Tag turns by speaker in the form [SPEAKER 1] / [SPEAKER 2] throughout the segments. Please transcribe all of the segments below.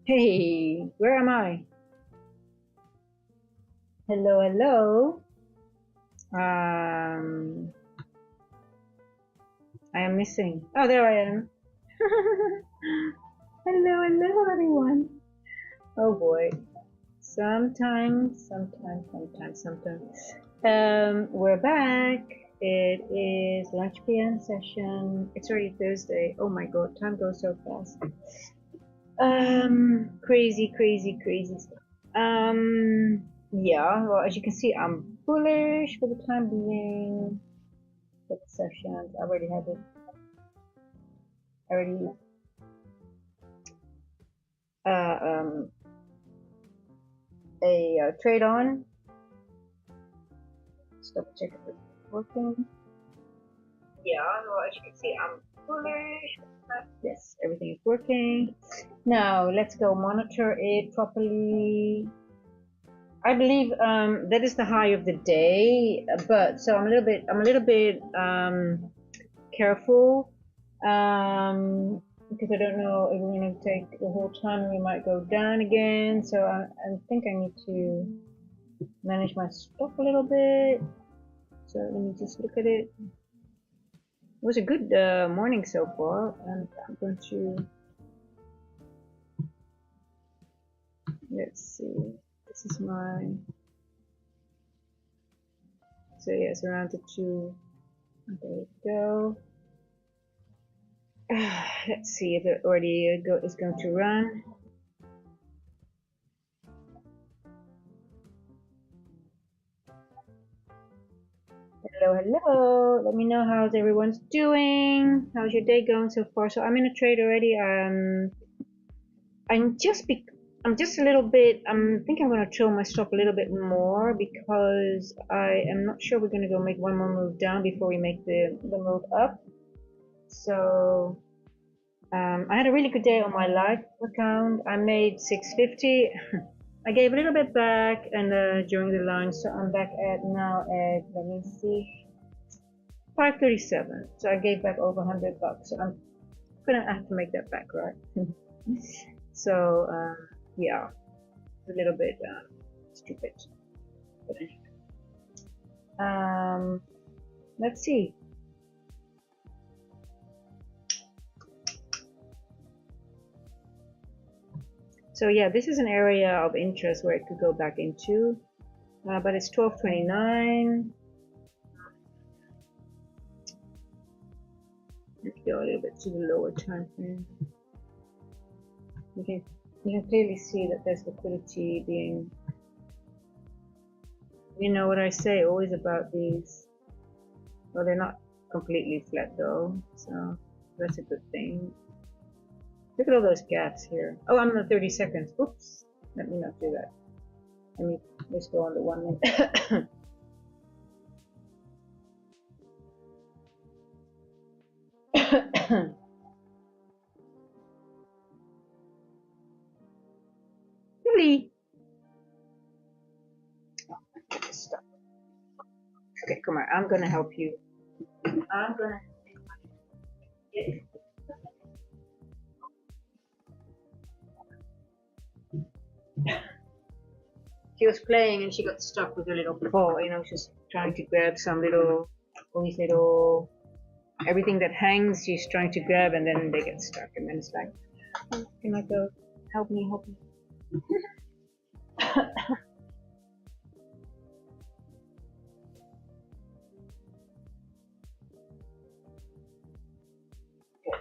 [SPEAKER 1] Hey, where am I? Hello, hello. Um, I am missing. Oh, there I am. Hello, hello, everyone. Oh boy. Sometimes. We're back. It is lunch PM session. It's already Thursday. Oh my God, time goes so fast. Crazy stuff. Yeah, well, as you can see, I'm bullish for the time being. For the sessions, I already have it. I already uh, um, a trade on. Stop check if it's working. Yeah, well, as you can see, I'm bullish. Yes, everything is working. Now let's go monitor it properly. I believe that is the high of the day, but so I'm a little bit careful because I don't know if we're going to take the whole time and we might go down again. So I think I need to manage my stock a little bit. So let me just look at it. It was a good morning so far, and I'm going to let's see. This is my so yeah, it's around the 2. There we go. Let's see if it already is going to run. Hello. Let me know how's everyone's doing. How's your day going so far? So I'm in a trade already. I'm just a little bit. I think I'm going to chill my stop a little bit more because I am not sure we're going to go make one more move down before we make the move up. So I had a really good day on my live account. I made 650. I gave a little bit back and during the lunch, so I'm back at now at let me see 537. So I gave back over $100. So I'm gonna have to make that back, right? So yeah, it's a little bit stupid. But anyway. Let's see. So yeah, this is an area of interest where it could go back into, but it's 1229. Let's go a little bit to the lower time frame. You can clearly see that there's liquidity being. You know what I say always about these. Well, they're not completely flat though, so that's a good thing. Look at all those gaps here. Oh, I'm in the 30 seconds. Oops. Let me not do that. Let me just go on the 1 minute. Really? Stop. Okay, come on. I'm gonna help you. I'm gonna get She was playing and she got stuck with a little ball. You know, she's trying to grab some little, all these little, everything that hangs. She's trying to grab, and then they get stuck, and then it's like, oh, can I go? Help me.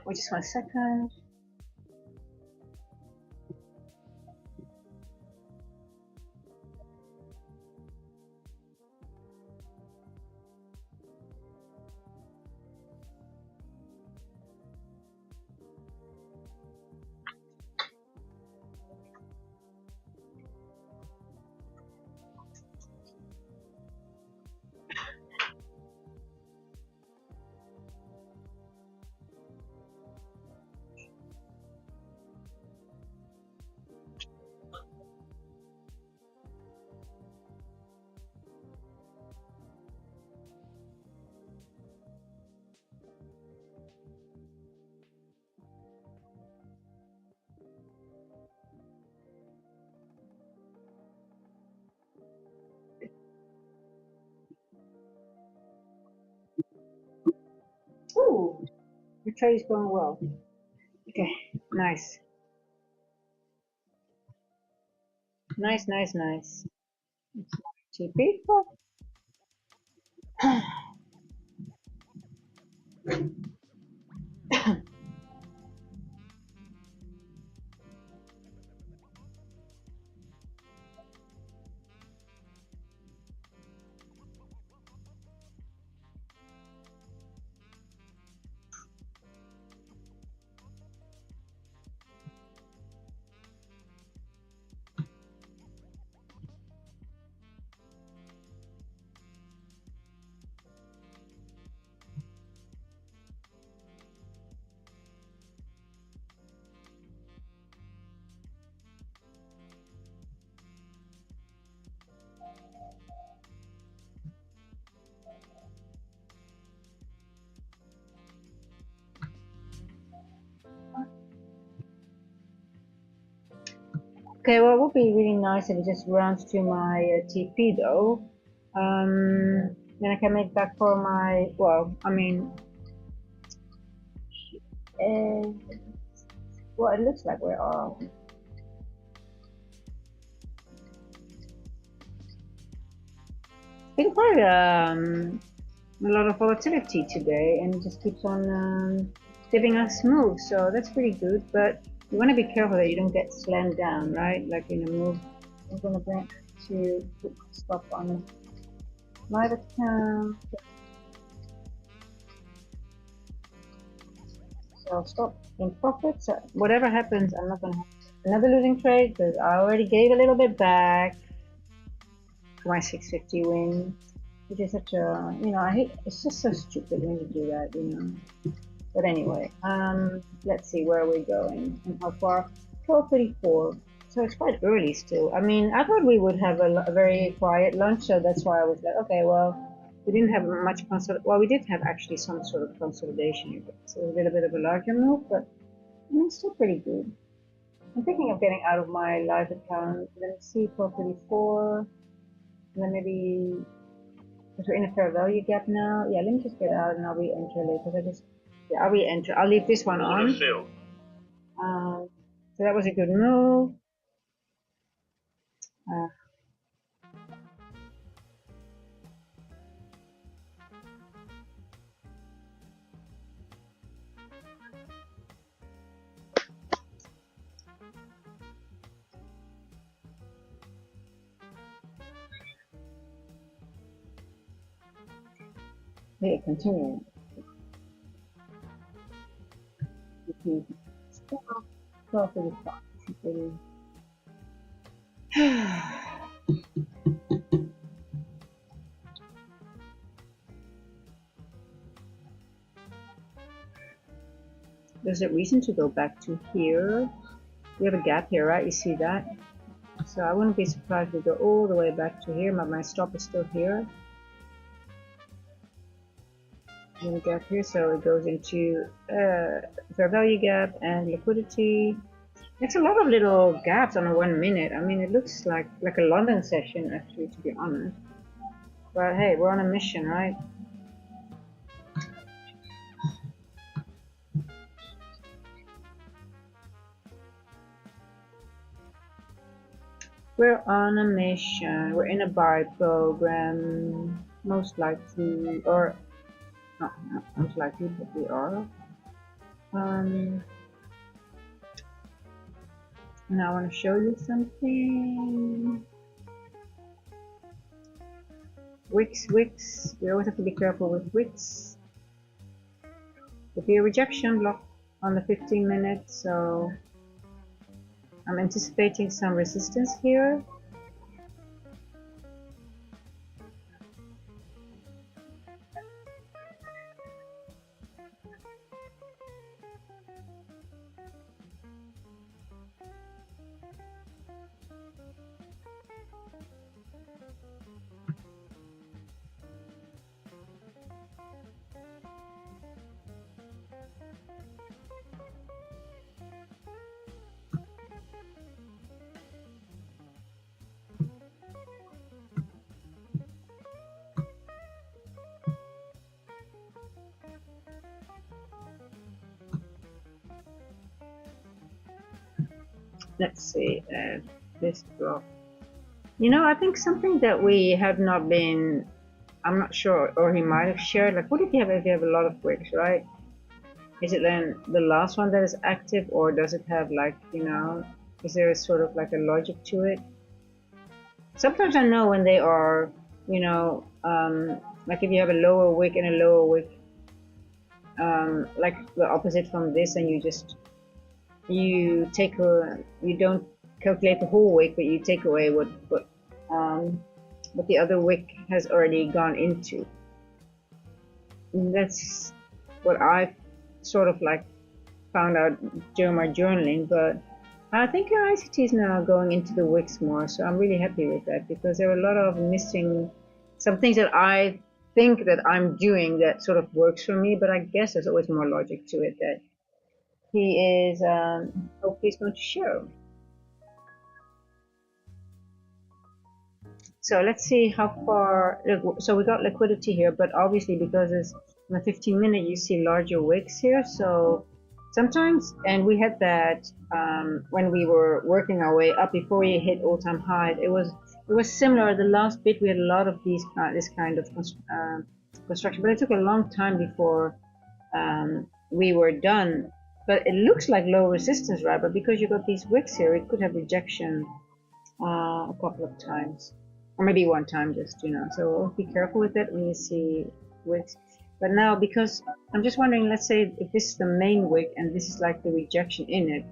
[SPEAKER 1] Wait just 1 second. trade is going well. Okay, nice. Nice, nice, nice. Two people. Okay, well, it would be really nice if it just runs to my TP though. Then I can make back for my, well, I mean, uh, well, it looks like we're all. Been quite a lot of volatility today, and it just keeps on giving us moves, so that's pretty good. But you want to be careful that you don't get slammed down, right? Like in a move. I'm gonna bring to put stop on live account. So stop in profit. So whatever happens, I'm not gonna have another losing trade because I already gave a little bit back for my 650 win, which is such a, you know, I hate. It's just so stupid when you do that, you know. But anyway, let's see where we're going and how far. 12:34. So it's quite early still. I mean, I thought we would have a very quiet lunch, so that's why I was like, okay, well, we didn't have much well, we did have actually some sort of consolidation here, so a little bit of a larger move, but I mean, it's still pretty good. I'm thinking of getting out of my live account. Let me see, 12:34, and then maybe, because we're in a fair value gap now. Yeah, let me just get out and I'll re-enter later. Yeah, I'll re-enter. I'll leave this one on. So that was a good move. Okay, continue. There's a reason to go back to here. We have a gap here, right? You see that? So I wouldn't be surprised if we go all the way back to here, but my stop is still here. And gap here, so it goes into fair value gap and liquidity. It's a lot of little gaps on a 1 minute. I mean, it looks like a London session, actually, to be honest. But hey, we're on a mission, right? We're on a mission. We're in a buy program, most likely, or not most likely, but we are. Now I want to show you something. Wicks. We always have to be careful with wicks. There'll be a rejection block on the 15 minutes, so I'm anticipating some resistance here. let's see, this drop. You know, I think something that we have not been, I'm not sure, or he might have shared, like what if you have a lot of wicks, right? Is it then the last one that is active, or does it have like, you know, is there a sort of like a logic to it? Sometimes I know when they are, you know, like if you have a lower wick and a lower wick, like the opposite from this, and you don't calculate the whole wick, but you take away what the other wick has already gone into. And that's what I sort of like found out during my journaling, but I think ICT is now going into the wicks more, so I'm really happy with that because there are a lot of missing, some things that I think that I'm doing that sort of works for me, but I guess there's always more logic to it that he is hopefully he's going to show. So let's see how far, so we got liquidity here, but obviously because it's in the 15-minute, you see larger wicks here. So sometimes, and we had that when we were working our way up before we hit all-time highs, it was similar. The last bit, we had a lot of this kind of construction, but it took a long time before we were done. But it looks like low resistance, right? But because you got these wicks here, it could have rejection a couple of times, or maybe one time, just, you know. So be careful with it when you see wicks. But now, because I'm just wondering, let's say if this is the main wick and this is like the rejection in it,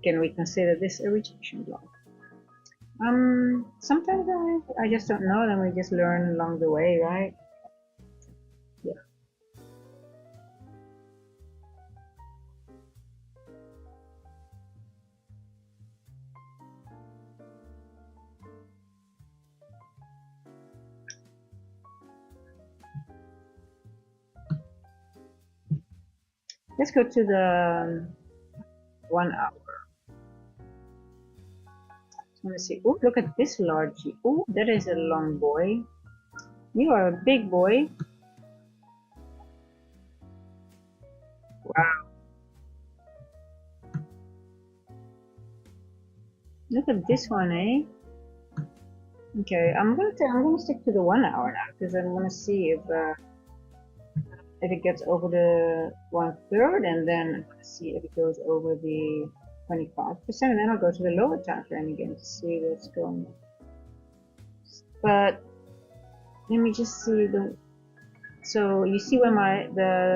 [SPEAKER 1] can we consider this a rejection block? Sometimes I just don't know, then we just learn along the way, right? Yeah. Let's go to the 1 hour. Let me see. Oh, look at this large. Oh, that is a long boy. You are a big boy. Wow. Look at this one, eh? Okay, I'm gonna stick to the 1 hour now because I want to see if it gets over the 1/3, and then I'm gonna see if it goes over the 25%, and then I'll go to the lower time frame again to see what's going on. But let me just see the. So you see where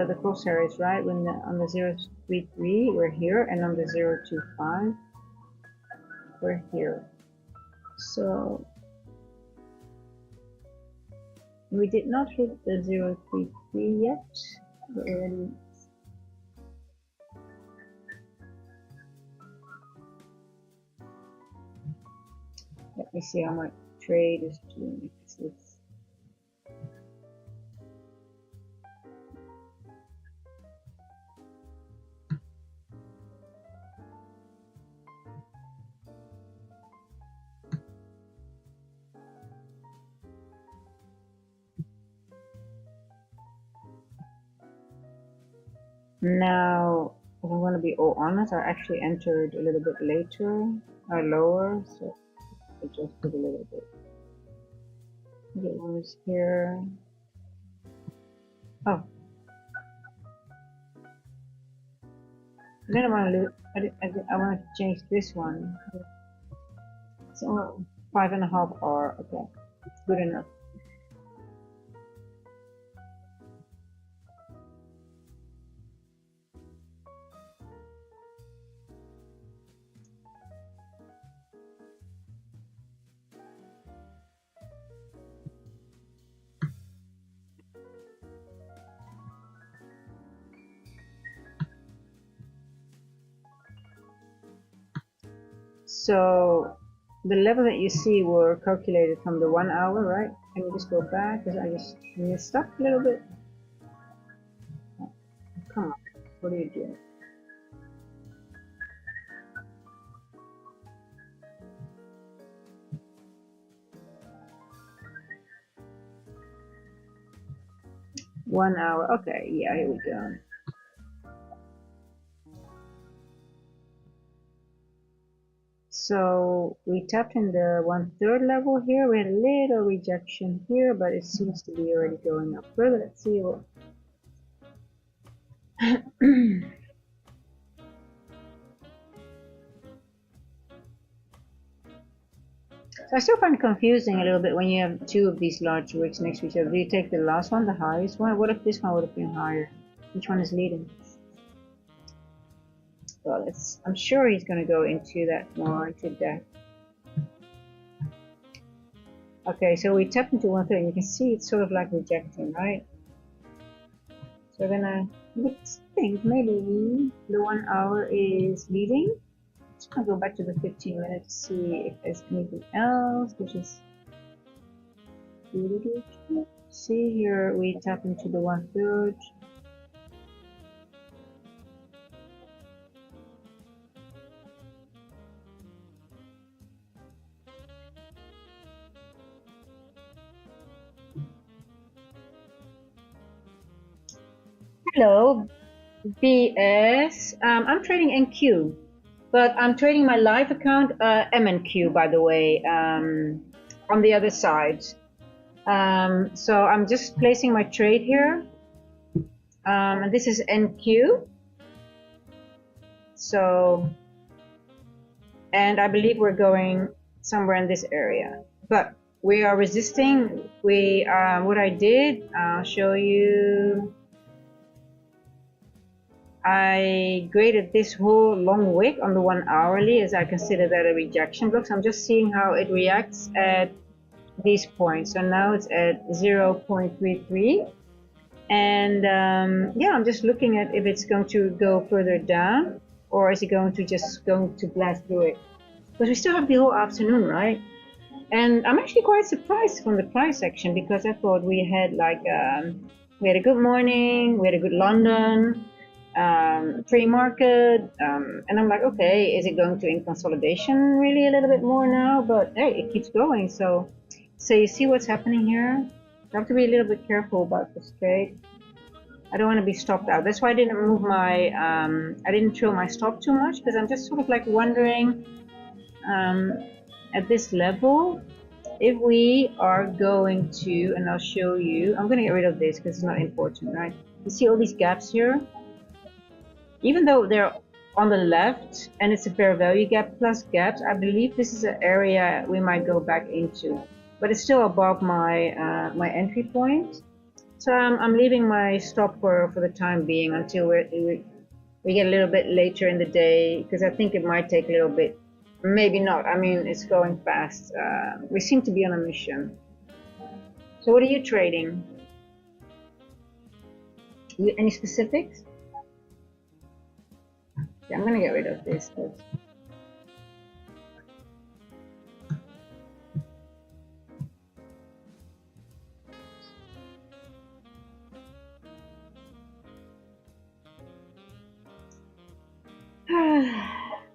[SPEAKER 1] the crosshair is, right? When on the 033 we're here, and on the 025 we're here. So we did not hit the 033 yet, but already. Let me see how my trade is doing. Now, if I'm going to be all honest, I actually entered a little bit later, lower, so adjusted a little bit. It was here. Oh. Then I want to change this one. So 5.5 hour. Okay, good enough. So the level that you see were calculated from the 1 hour, right? Can you just go back? Because I just messed up a little bit. Oh, come on, what are you doing? One hour. Okay, yeah, here we go. So we tapped in the 1/3 level here. We had a little rejection here, but it seems to be already going up further. Let's see what. So I still find it confusing a little bit when you have two of these large wicks next to each other. Do you take the last one, the highest one? What if this one would have been higher? Which one is leading? Well, I'm sure he's going to go into that more, into that. Okay, so we tap into 1/3. You can see it's sort of like rejecting, right? So we're gonna think maybe the 1 hour is leading. Just gonna go back to the 15 minutes to see if there's anything else, which is. See here, we tap into the 1/3. Hello, BS. I'm trading NQ, but I'm trading my live account, MNQ, by the way, on the other side. So I'm just placing my trade here. And this is NQ. So, and I believe we're going somewhere in this area, but we are resisting. What I did, I'll show you. I graded this whole long wick on the 1 hourly as I consider that a rejection block. So I'm just seeing how it reacts at these points. So now it's at 0.33. And yeah, I'm just looking at if it's going to go further down or is it going to blast through it. Because we still have the whole afternoon, right? And I'm actually quite surprised from the price action because I thought we had like, we had a good morning, we had a good London, pre-market, and I'm like, okay, is it going to in consolidation really a little bit more now? But hey, it keeps going. So you see what's happening here. I have to be a little bit careful about this trade. I don't want to be stopped out. That's why I didn't move my, I didn't throw my stop too much because I'm just sort of like wondering at this level if we are going to, and I'll show you, I'm going to get rid of this because it's not important, right? You see all these gaps here? Even though they're on the left and it's a fair value gap plus gaps, I believe this is an area we might go back into, but it's still above my my entry point. So I'm leaving my stop for the time being until we get a little bit later in the day, because I think it might take a little bit, maybe not. I mean, it's going fast. We seem to be on a mission. So what are you trading? Any specifics? Yeah, I'm gonna get rid of this.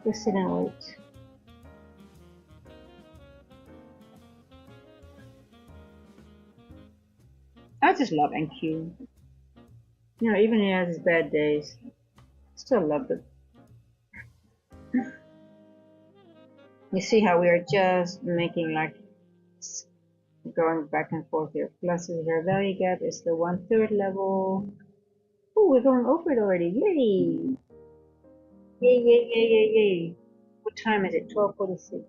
[SPEAKER 1] Just sit and wait. I just love NQ. You know, even he has his bad days, still love it. You see how we are just making like going back and forth here. Plus is our value gap is the 1/3 level. Oh, we're going over it already. Yay! Yay, yay, yay, yay, yay. What time is it? 12:46.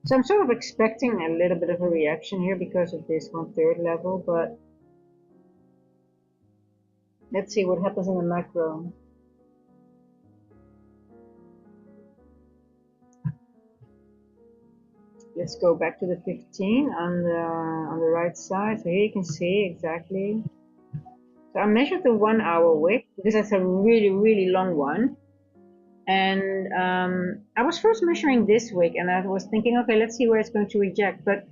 [SPEAKER 1] So I'm sort of expecting a little bit of a reaction here because of this 1/3 level, but let's see what happens in the macro. Let's go back to the 15 on the right side. So here you can see exactly. So I measured the 1 hour wick because that's a really long one. And I was first measuring this wick, and I was thinking, okay, let's see where it's going to reject. But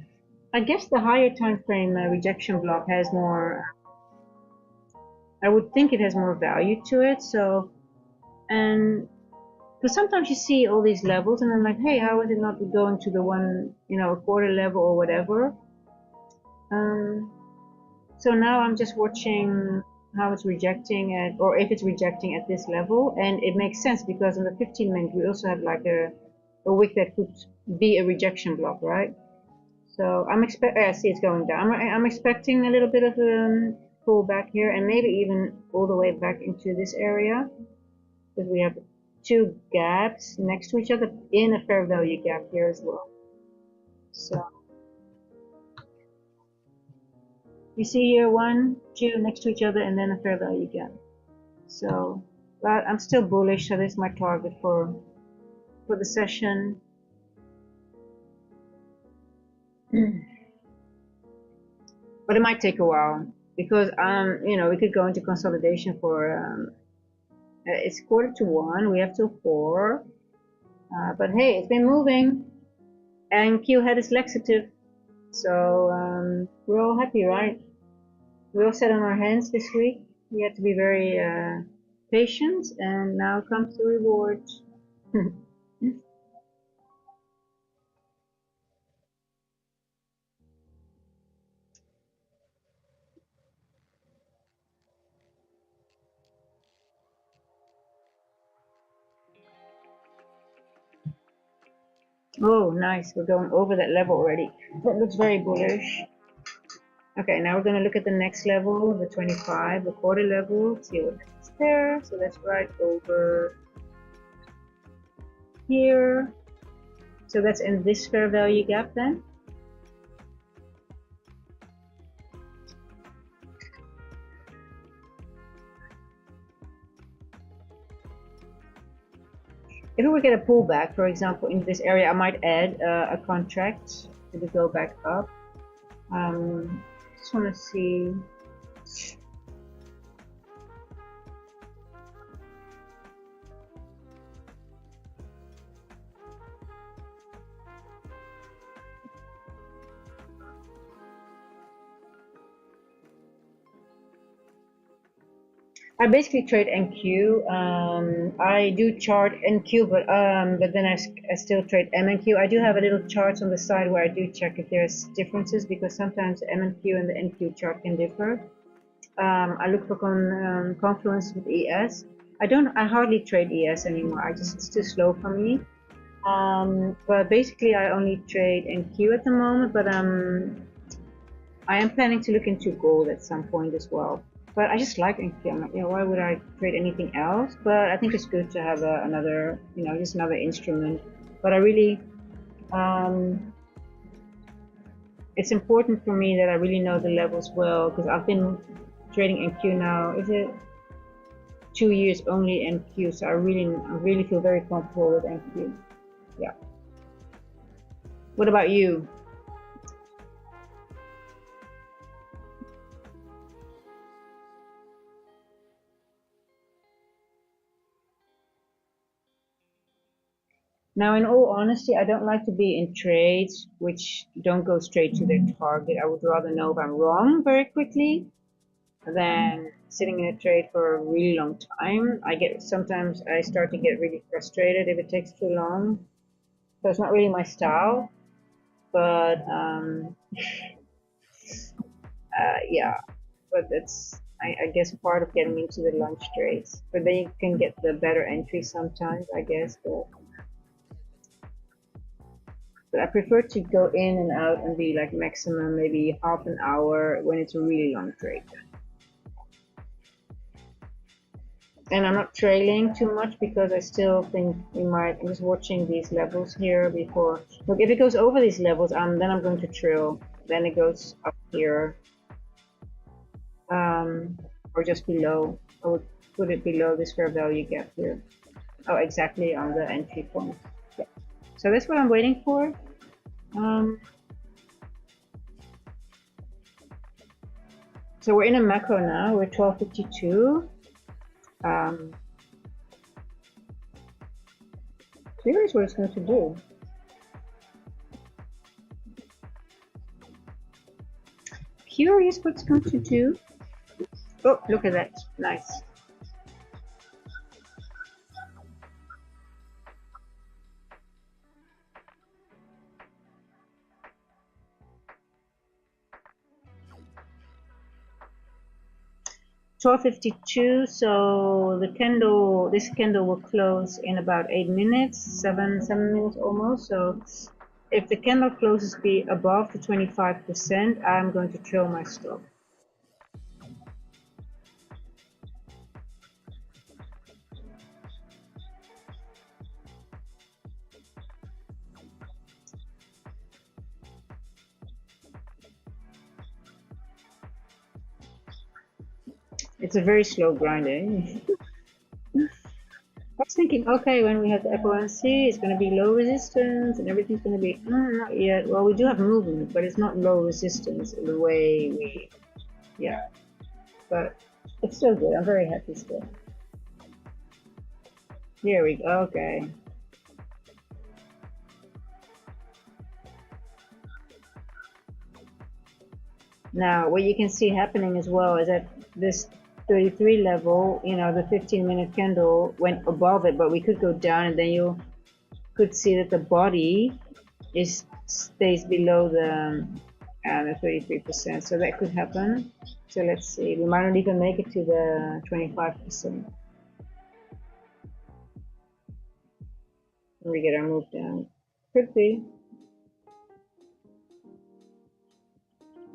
[SPEAKER 1] I guess the higher time frame rejection block has more. I would think it has more value to it. So, and because sometimes you see all these levels, and I'm like, hey, how is it not going to the one, a quarter level or whatever? So now I'm just watching how it's rejecting at, or if it's rejecting at this level, and it makes sense because in the 15-minute we also have like a wick that could be a rejection block, right? So I see it's going down. I'm expecting a little bit of a pullback here, and maybe even all the way back into this area, because we have two gaps next to each other in a fair value gap here as well. So you see here 1, 2 next to each other, and then a fair value gap. So, but I'm still bullish. So this is my target for the session. But it might take a while because we could go into consolidation for it's 1:45. We have till 4. But hey, it's been moving, and Q had its laxative, so we're all happy, right? We all sat on our hands this week. We had to be very patient, and now comes the reward. Oh, nice. We're going over that level already. That looks very bullish. Okay, now we're going to look at the next level, the 25, the quarter level, see what's there. So that's right over here. So that's in this fair value gap then. If we would get a pullback, for example, into this area, I might add a contract to go back up. Just want to see. I basically trade NQ. I do chart NQ, but then I still trade MNQ. I do have a little chart on the side where I do check if there's differences, because sometimes the MNQ and the NQ chart can differ. I look for confluence with ES. I hardly trade ES anymore. It's too slow for me. But basically I only trade NQ at the moment, but I am planning to look into gold at some point as well. But I just like NQ. I'm like, why would I trade anything else? But I think it's good to have another, just another instrument. But I really, it's important for me that I really know the levels well, because I've been trading NQ now. Is it 2 years only NQ? So I really feel very comfortable with NQ. Yeah. What about you? Now, in all honesty, I don't like to be in trades which don't go straight to their target. I would rather know if I'm wrong very quickly than sitting in a trade for a really long time. Sometimes I start to get really frustrated if it takes too long. So it's not really my style, but yeah, but that's I guess part of getting into the lunch trades. But then you can get the better entry sometimes, I guess. But I prefer to go in and out and be like maximum maybe half an hour when it's a really long trade. And I'm not trailing too much because I still think I'm just watching these levels here before. Look, if it goes over these levels, then I'm going to trail. Then it goes up here. Or just below. I would put it below this fair value gap here. Oh, exactly on the entry point. Yeah. So that's what I'm waiting for. So we're in a macro now. We're 12:52. Curious what it's going to do. Curious what it's going to do. Oh, look at that. Nice. $12.52, so the candle, this candle will close in about 8 minutes, 7 minutes almost. So if the candle closes be above the 25%, I'm going to trail my stop. It's a very slow grind, eh? I was thinking, okay, when we have the FOMC, it's going to be low resistance and everything's going to be, not yet. Well, we do have movement, but it's not low resistance in the way we, yeah. But it's still good. I'm very happy still. Here we go. Okay. Now, what you can see happening as well is that this 33 level, you know, the 15-minute candle went above it, but we could go down, and then you could see that the body stays below the 33%. So that could happen. So let's see. We might not even make it to the 25%. We get our move down. Could be.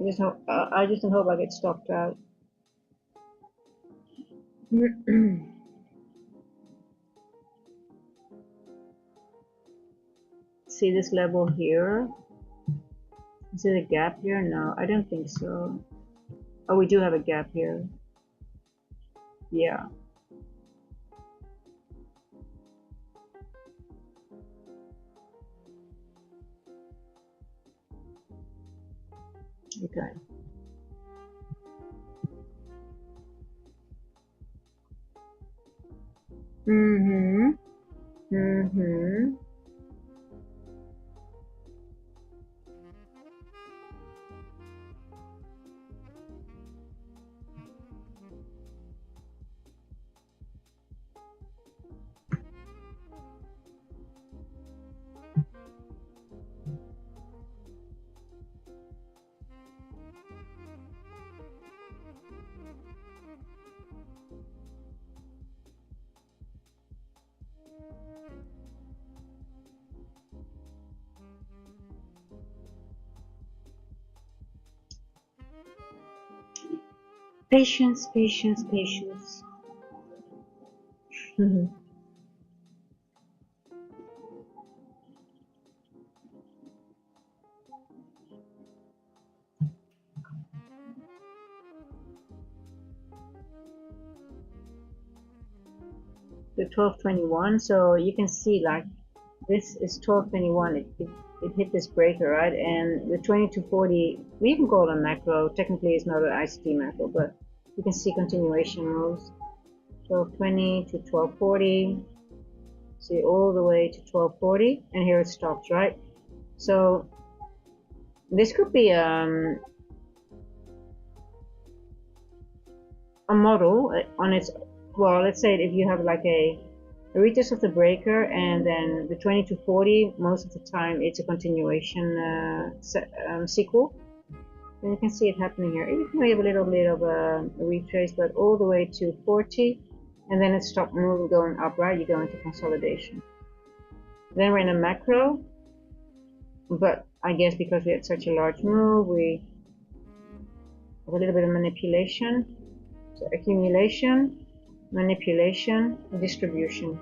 [SPEAKER 1] I just don't hope I get stopped out. See this level here? Is it a gap here? No, I don't think so. Oh, we do have a gap here. Yeah. Okay. Patience, patience, patience. The 1221, so you can see like this is 1221. It hit this breaker, right? And the 2240, we even call it a macro. Technically, it's not an ICT macro, but you can see continuation moves. 1220 to 1240. See all the way to 1240, and here it stops, right? So this could be a model on its, well, let's say if you have like a retest of the breaker and then the 2240, most of the time it's a continuation sequel. And you can see it happening here. You can have a little bit of a retrace, but all the way to 40, and then it stopped moving going up, right? You go into consolidation. Then we're in a macro, but I guess because we had such a large move, we have a little bit of manipulation. So accumulation, manipulation, distribution.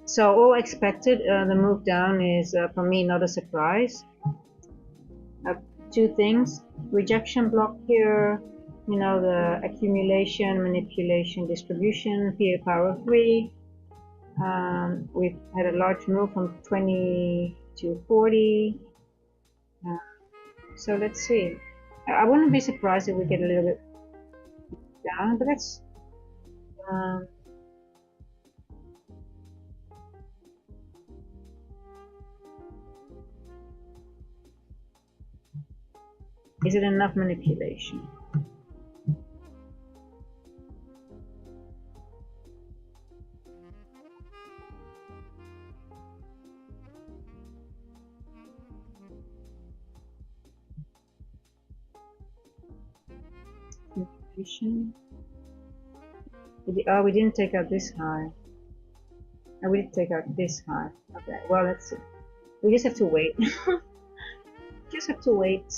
[SPEAKER 1] So all expected. The move down is for me not a surprise. Two things: rejection block here, you know, the accumulation, manipulation, distribution, here power of 3. We've had a large move from 20 240. So let's see. I wouldn't be surprised if we get a little bit down, but that's is it enough manipulation? Oh, we didn't take out this high. Oh, we did take out this high. Okay, well, let's see. We just have to wait. Just have to wait.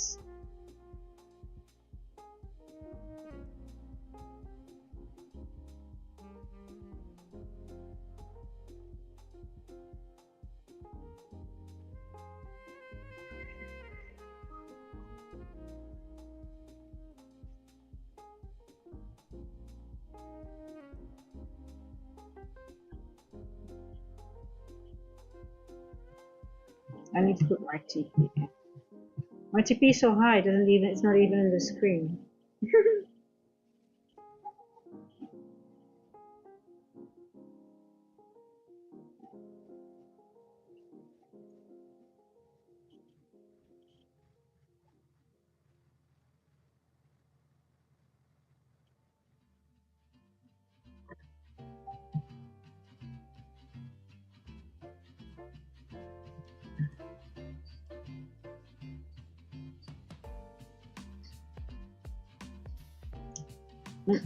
[SPEAKER 1] I need to put my TP in. My TP is so high, it's not even in the screen.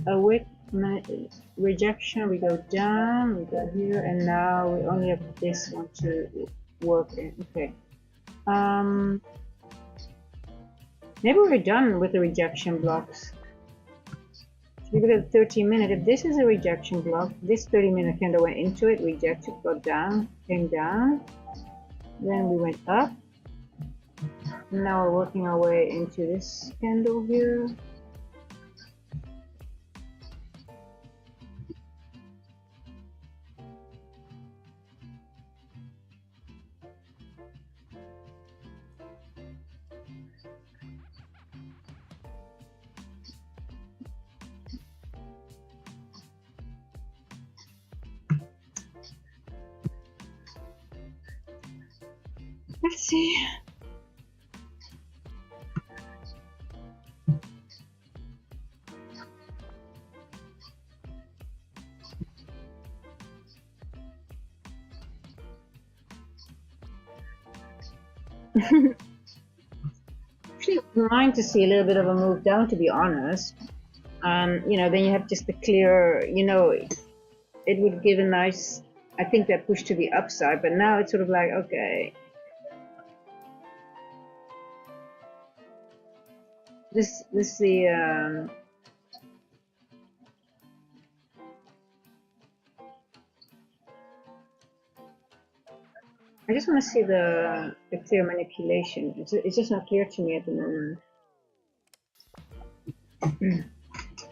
[SPEAKER 1] With rejection, we go down, we go here, and now we only have this one to work in. Okay. Maybe we're done with the rejection blocks. So we look at 30-minute. If this is a rejection block, this 30-minute candle went into it, rejected, got down, came down, then we went up. Now we're working our way into this candle here. Let's see. Actually, mind to see a little bit of a move down, to be honest. You know, then you have just the clear, you know, it would give a nice, I think, that push to the upside, but now it's sort of like, okay, I just want to see the clear manipulation. It's just not clear to me at the moment.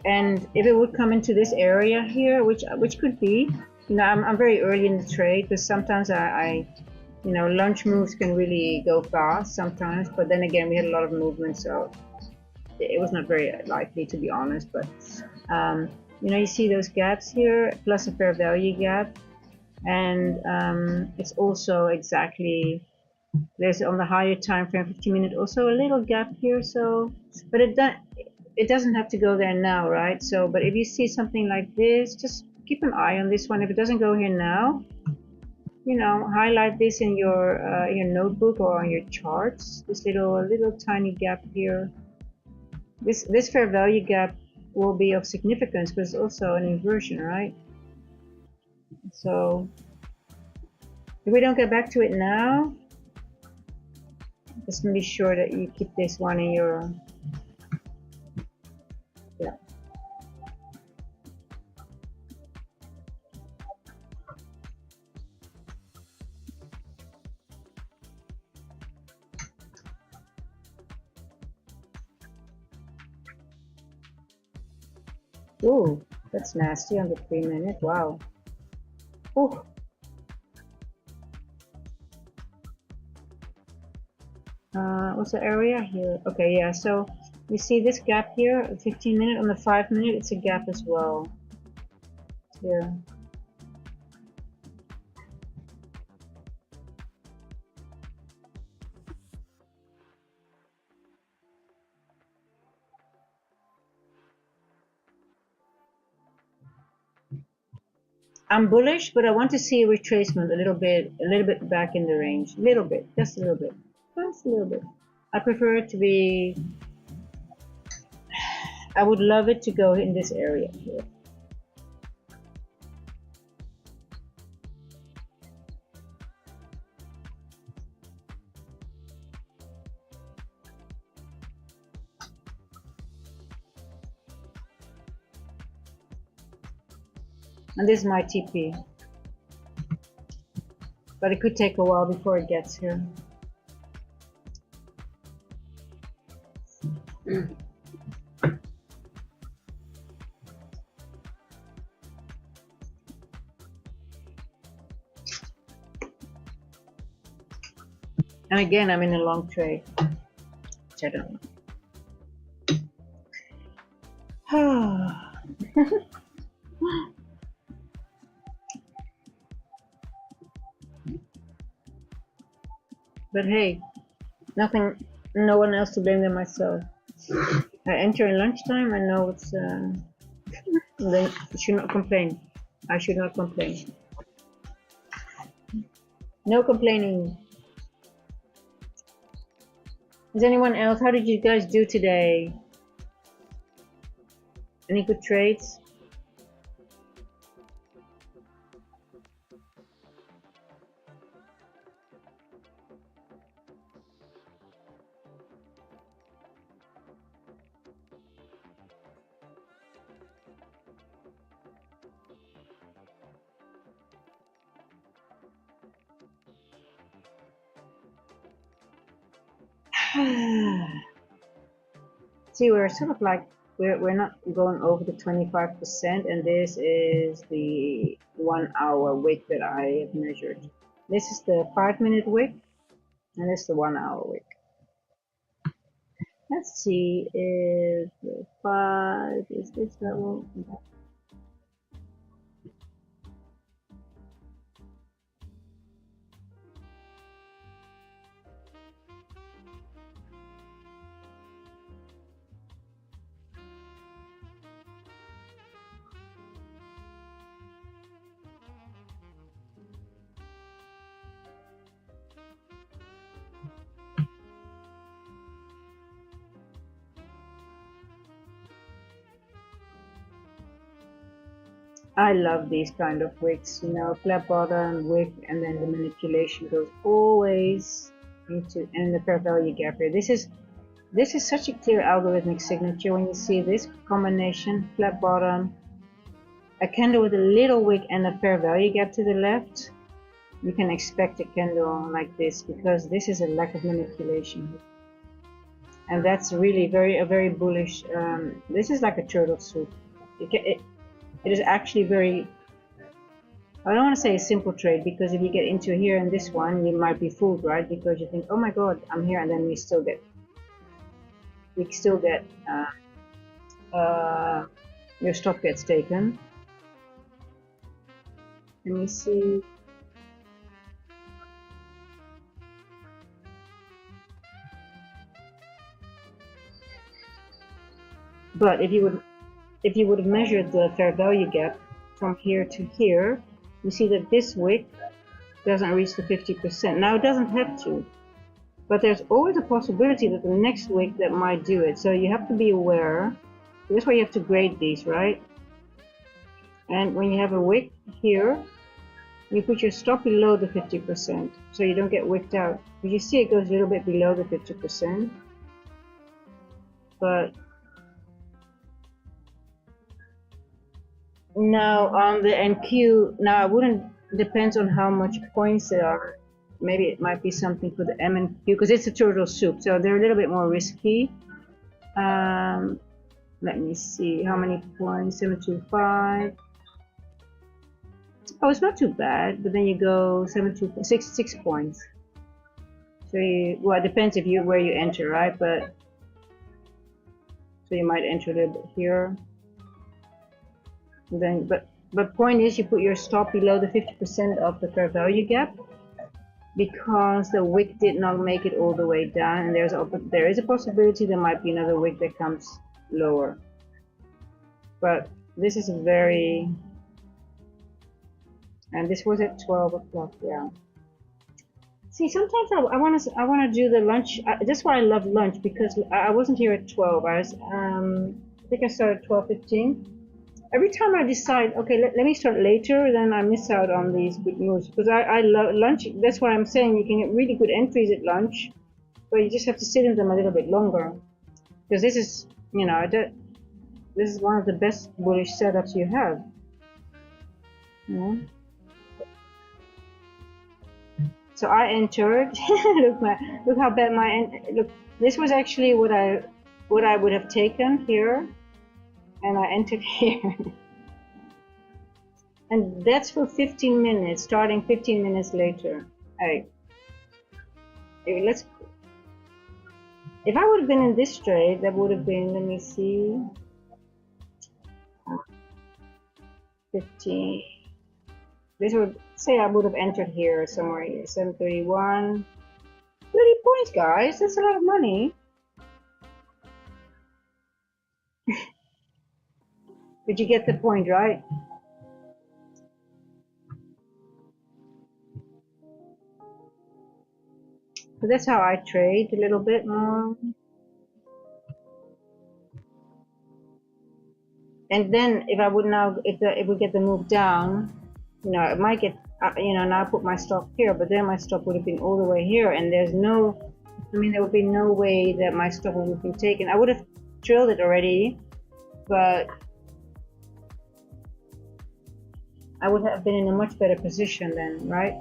[SPEAKER 1] And if it would come into this area here, which could be, you know, I'm very early in the trade, because sometimes I you know, lunch moves can really go fast sometimes, but then again, we had a lot of movement, so it was not very likely, to be honest. But you know, you see those gaps here, plus a fair value gap, and it's also exactly, there's on the higher time frame, 15-minute, also a little gap here. So, but it doesn't have to go there now, right? So, but if you see something like this, just keep an eye on this one. If it doesn't go here now, you know, highlight this in your notebook or on your charts. This little tiny gap here. This fair value gap will be of significance because it's also an inversion, right? So if we don't get back to it now, just be sure that you keep this one in your, yeah. Ooh, that's nasty on the 3-minute. Wow. Ooh. What's the area here? Okay, yeah, so you see this gap here, 15 minute on the 5 minute, it's a gap as well. Yeah. I'm bullish, but I want to see a retracement a little bit back in the range. A little bit, just a little bit. Just a little bit. I prefer it to be, I would love it to go in this area here. And this is my TP. But it could take a while before it gets here. And again, I'm in a long trade, which I don't know. But hey, nothing, no one else to blame than myself. I enter in lunchtime, I know it's, then I should not complain. I should not complain. No complaining. Is anyone else? How did you guys do today? Any good trades? See, we're sort of like, we're not going over the 25%, and this is the 1 hour wick that I have measured. This is the 5 minute wick, and this is the 1 hour wick. Let's see if the 5 is this level. I love these kind of wicks, you know, flat bottom, wick, and then the manipulation goes always into, and the fair value gap here. This is such a clear algorithmic signature when you see this combination, flat bottom, a candle with a little wick and a fair value gap to the left. You can expect a candle like this because this is a lack of manipulation. And that's really a very bullish, this is like a turtle soup. It is actually very, I don't want to say a simple trade, because if you get into here and this one, you might be fooled, right? Because you think, oh my god, I'm here, and then you still get your stop gets taken. Let me see. But if you would have measured the fair value gap from here to here, you see that this wick doesn't reach the 50%. Now it doesn't have to, but there's always a possibility that the next wick that might do it. So you have to be aware. That's why you have to grade these, right? And when you have a wick here, you put your stop below the 50%, so you don't get wicked out. But you see it goes a little bit below the 50%, but now on the NQ, now I wouldn't, depends on how much points there are. Maybe it might be something for the M and Q, because it's a turtle soup, so they're a little bit more risky. Let me see, how many points? 725. Oh, it's not too bad, but then you go 726, 6 points. So well, it depends if where you enter, right? But so you might enter a little bit here. And then, but point is, you put your stop below the 50% of the fair value gap, because the wick did not make it all the way down, and there is a possibility there might be another wick that comes lower. But this is a very, and this was at 12 o'clock, yeah. See, sometimes I want to do the lunch. That's why I love lunch, because I wasn't here at 12. I think I started at 12:15. Every time I decide, okay, let me start later, then I miss out on these good moves, because I love lunch. That's why I'm saying you can get really good entries at lunch, but you just have to sit in them a little bit longer, because this is, you know, this is one of the best bullish setups you have. You know? So I entered. look how bad look. This was actually what I would have taken here, and I entered here. And that's for 15 minutes, starting 15 minutes later. Alright. If I would have been in this trade, that would have been, let me see, 15. This would say I would have entered here somewhere here, 731. 30 points, guys. That's a lot of money. But you get the point, right? So that's how I trade a little bit more. And then if I would now, if we get the move down, you know, it might get, you know, now I put my stop here, but then my stop would have been all the way here, and there's no, I mean, there would be no way that my stop would have been taken. I would have drilled it already, but I would have been in a much better position then, right?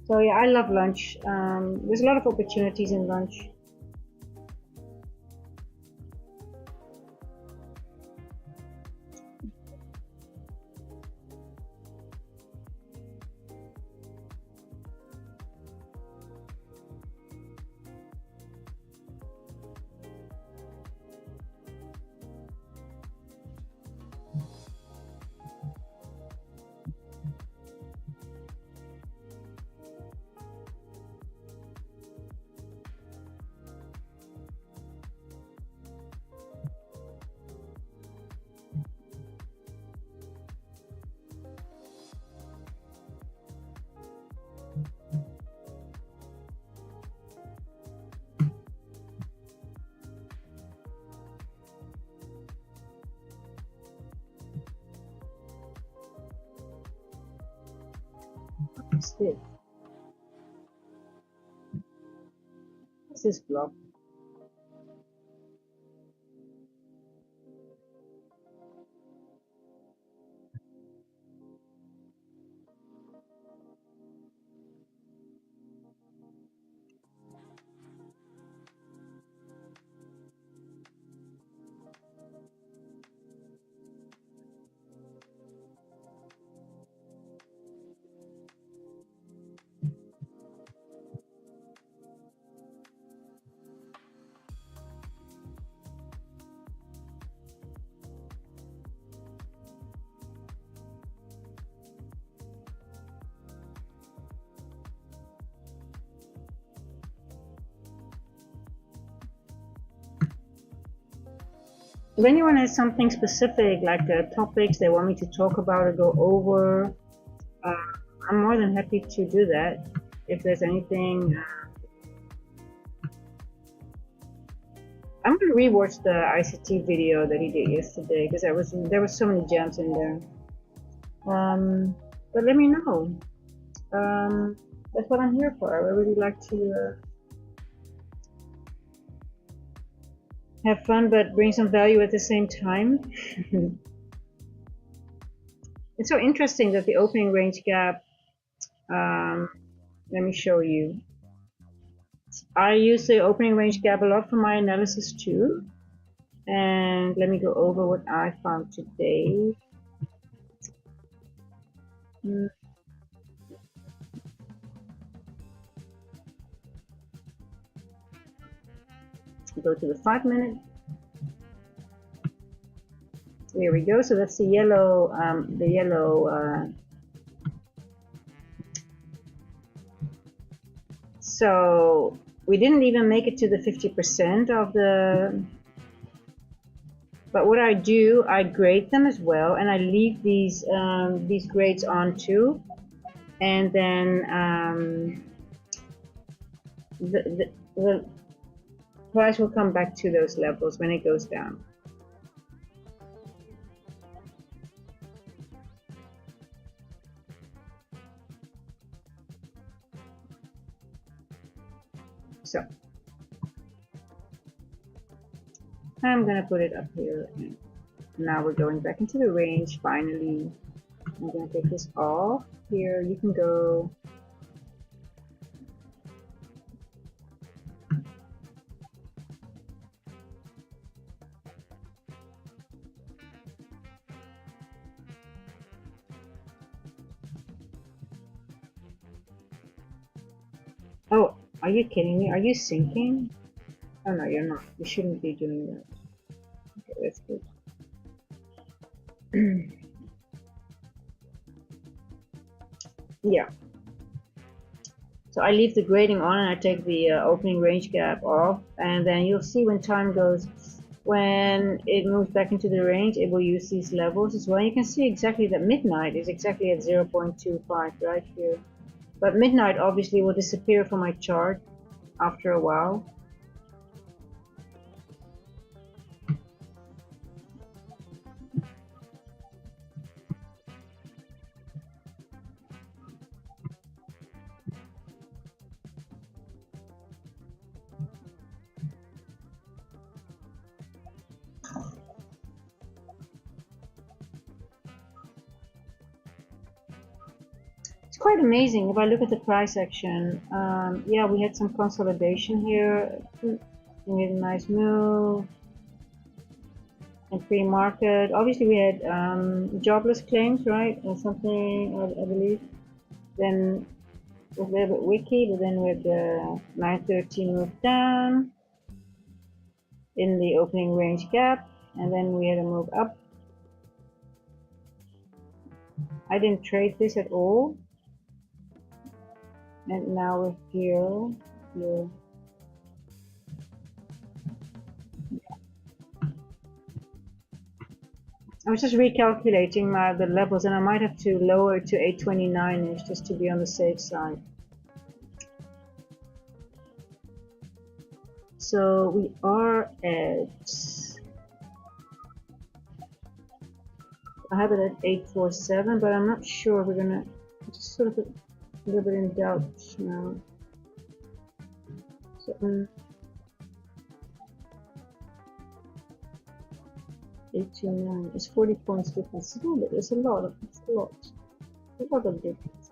[SPEAKER 1] So yeah, I love lunch. There's a lot of opportunities in lunch. What's this? What's this block? If anyone has something specific, like topics they want me to talk about or go over, I'm more than happy to do that. If there's anything, I'm gonna rewatch the ICT video that he did yesterday, because there was so many gems in there. But let me know. That's what I'm here for. I really like to have fun, but bring some value at the same time. It's so interesting that the opening range gap, let me show you. I use the opening range gap a lot for my analysis too. And let me go over what I found today. Go to the 5 minute. There we go. So that's the yellow. So we didn't even make it to the 50% of the. But what I do, I grade them as well, and I leave these grades on too, and then the price will come back to those levels when it goes down. So I'm gonna put it up here. Now we're going back into the range finally. I'm gonna take this off here. You can go. Oh, are you kidding me? Are you sinking? Oh no, you're not. You shouldn't be doing that. Okay, that's good. Yeah. So I leave the grading on and I take the opening range gap off, and then you'll see when time goes, when it moves back into the range, it will use these levels as well. You can see exactly that midnight is exactly at 0.25 right here. But midnight obviously will disappear from my chart after a while. It's quite amazing if I look at the price action. Yeah, we had some consolidation here. We had a nice move. And pre-market, obviously we had jobless claims, right, or something, I believe. Then it was a little bit wicky, but then we had the 913 move down in the opening range gap, and then we had a move up. I didn't trade this at all, and now we're here. I was just recalculating the levels, and I might have to lower it to 829-ish just to be on the safe side. So we are at, I have it at 847, but I'm not sure we're gonna, just sort of a little bit in doubt now. So, 829 is 40 points difference. It's a little bit, it's a lot of difference.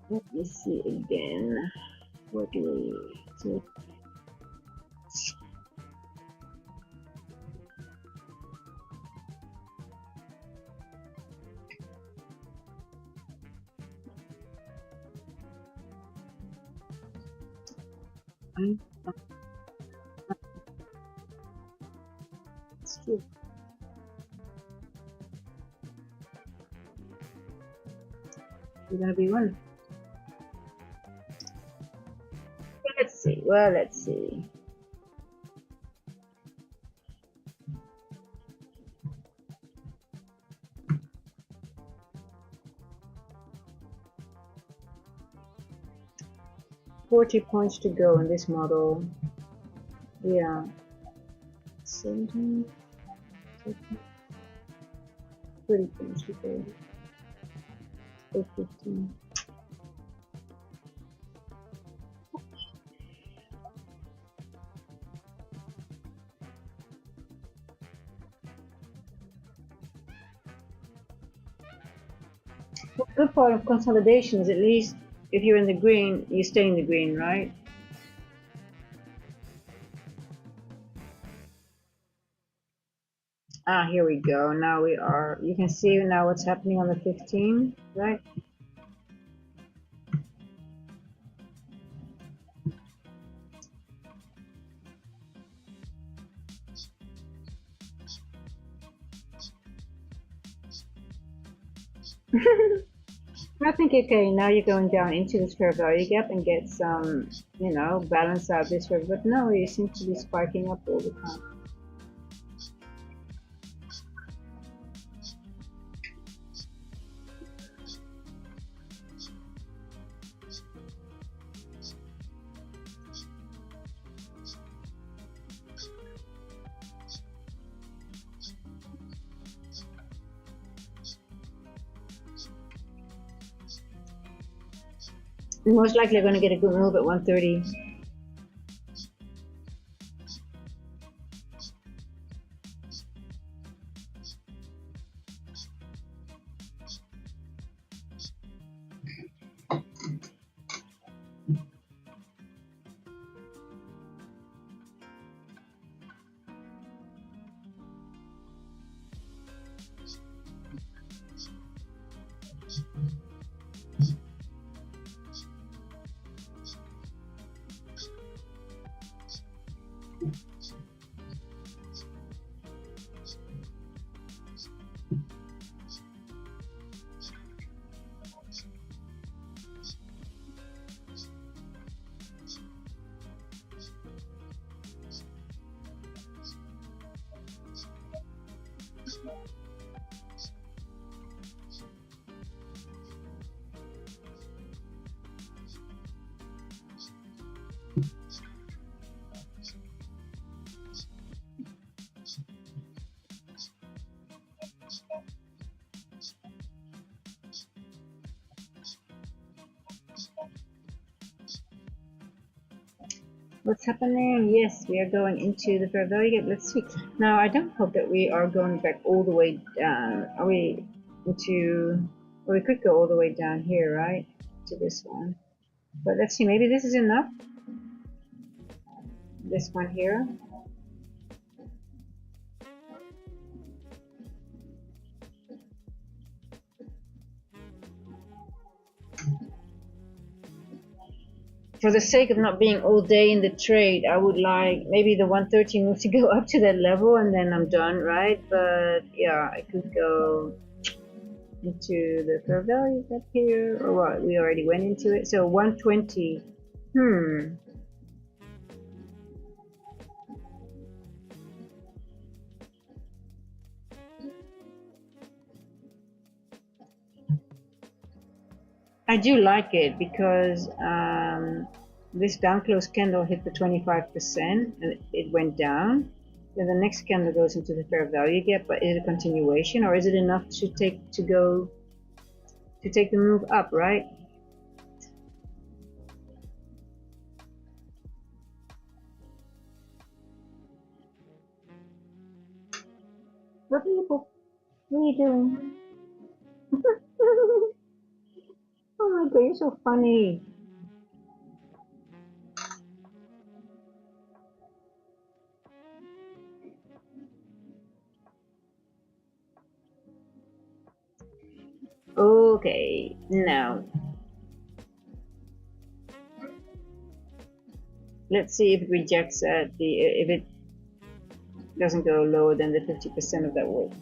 [SPEAKER 1] Let me see again. What do we see? It's true. You're gonna be one. Let's see. Well, let's see. $40 points to go in this model. Yeah. 17, 30 points to go. 15. Good part of consolidation is at least if you're in the green, you stay in the green, right? Ah, here we go. Now we are, you can see now what's happening on the 15, right? I think, okay, now you're going down into this fair value gap and get some, you know, balance out this way. But no, you seem to be spiking up all the time. Most likely you're going to get a good move at 130. What's happening? Yes, we are going into the fair value gap. Let's see. Now, I don't hope that we are going back all the way down. Are we into... Well, we could go all the way down here, right? To this one. But let's see, maybe this is enough. This one here. For the sake of not being all day in the trade, I would like maybe the 130 move to go up to that level and then I'm done, right? But yeah, I could go into the fair values up here, or what? We already went into it. So 120. I do like it because this down close candle hit the 25% and it went down. Then the next candle goes into the fair value gap, but is it a continuation or is it enough to take the move up, right? What are you doing? Oh my god, you're so funny. Okay, now let's see if it rejects if it doesn't go lower than the 50% of that weight.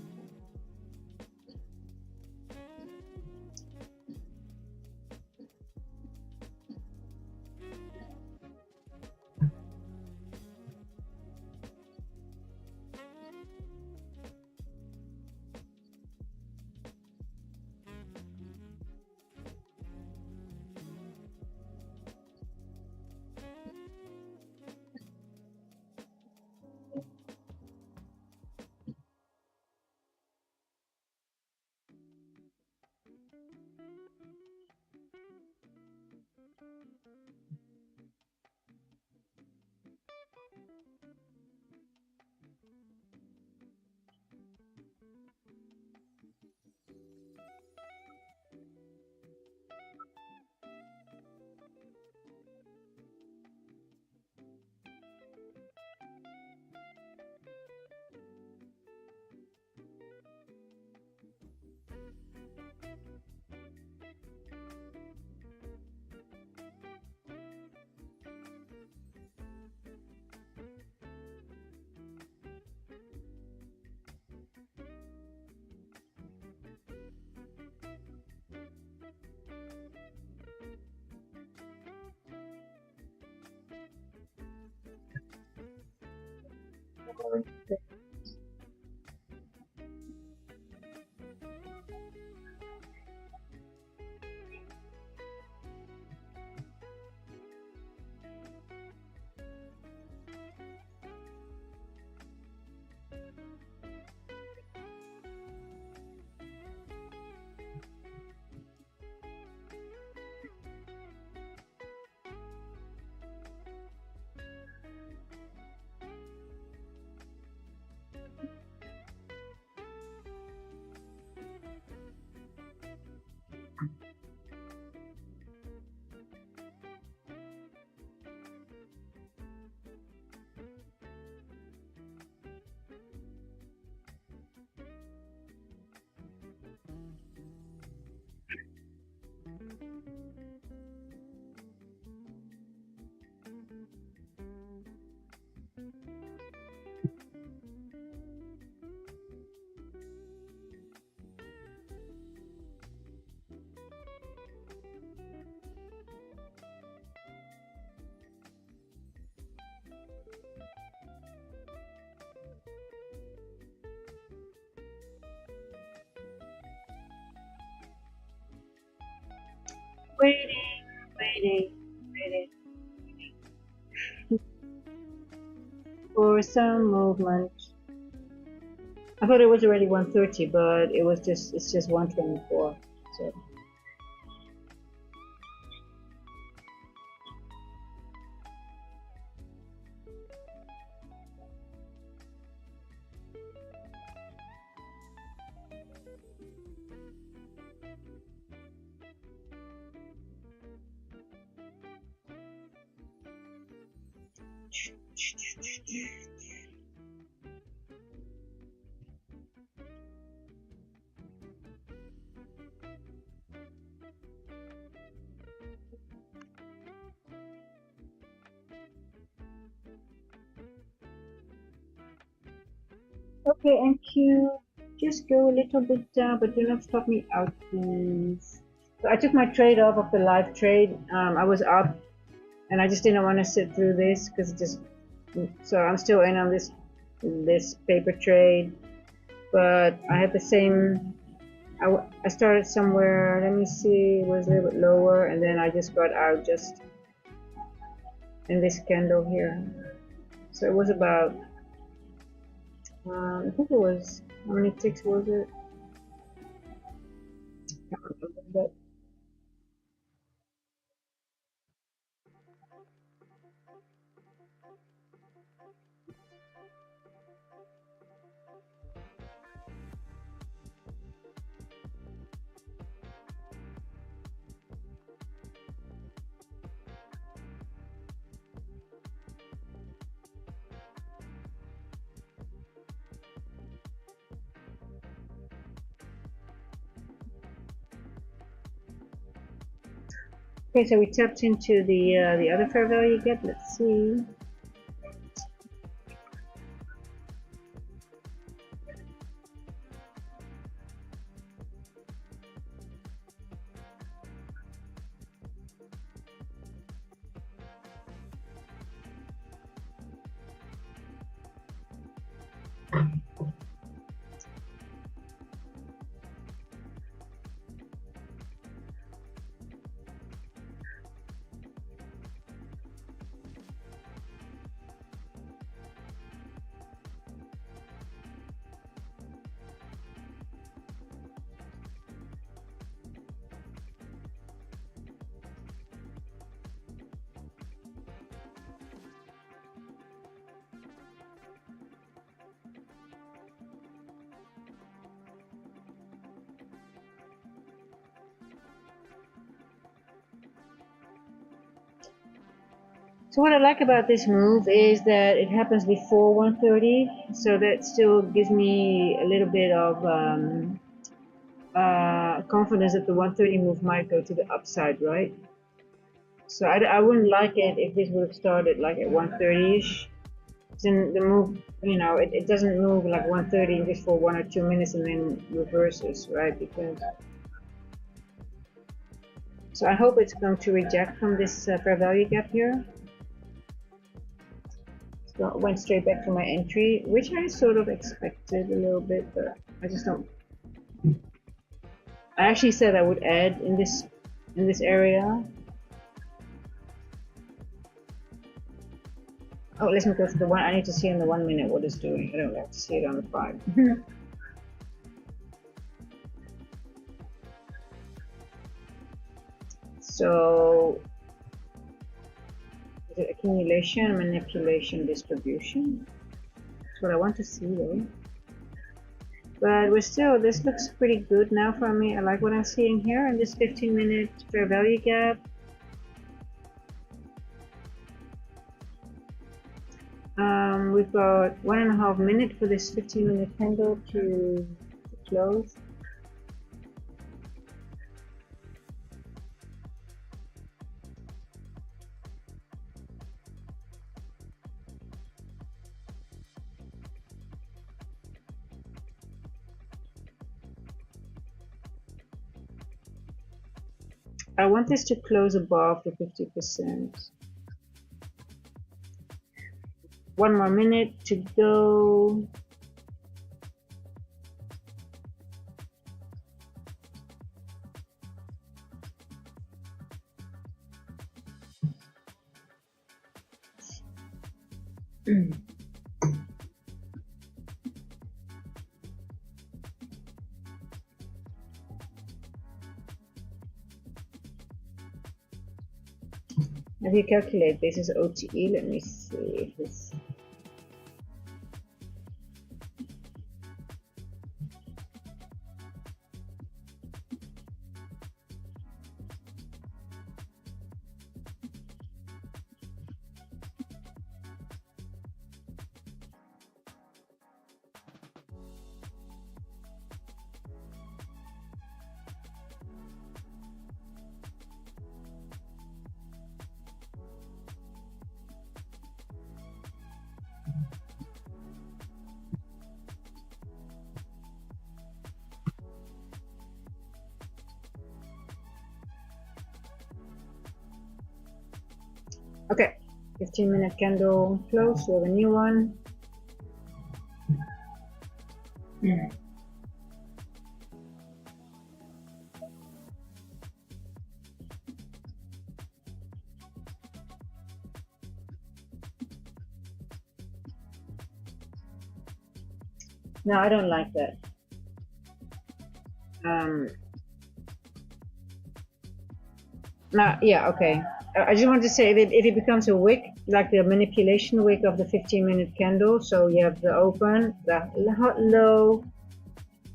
[SPEAKER 1] Waiting, waiting, waiting for some movement. I thought it was already 1:30, but it's just 1:24. So okay, and Q, just go a little bit down, but do not stop me out, please. So I took my trade off of the live trade. I was up, and I just didn't want to sit through this because it just. So I'm still in on this paper trade, but I had the same. I started somewhere. Let me see. It was a little bit lower, and then I just got out just in this candle here. So it was about. I think it was, how many ticks was it? Can't remember, but okay, so we tapped into the other fair value gap. Let's see. So what I like about this move is that it happens before 1:30, so that still gives me a little bit of confidence that the 1:30 move might go to the upside, right? So I wouldn't like it if this would have started like at 1:30ish. Then the move, it doesn't move like 1:30 just for 1 or 2 minutes and then reverses, right? Because so I hope it's going to reject from this fair value gap here. went straight back to my entry, which I sort of expected a little bit, but I just don't. I actually said I would add in this area. Oh, let me go to the one. I need to see in the 1 minute what it's doing. I don't like to see it on the 5. So, is it accumulation, manipulation, distribution? That's what I want to see though. But we're still, this looks pretty good now for me. I like what I'm seeing here in this 15-minute fair value gap. We've got 1.5 minutes for this 15-minute candle to close. I want this to close above the 50%. 1 more minute to go. If you calculate this is OTE, let me see if this. Okay, 15-minute candle close. We have a new one. No, I don't like that. Yeah, okay. I just want to say that if it becomes a wick, like the manipulation wick of the 15-minute candle, so you have the open, the hot low,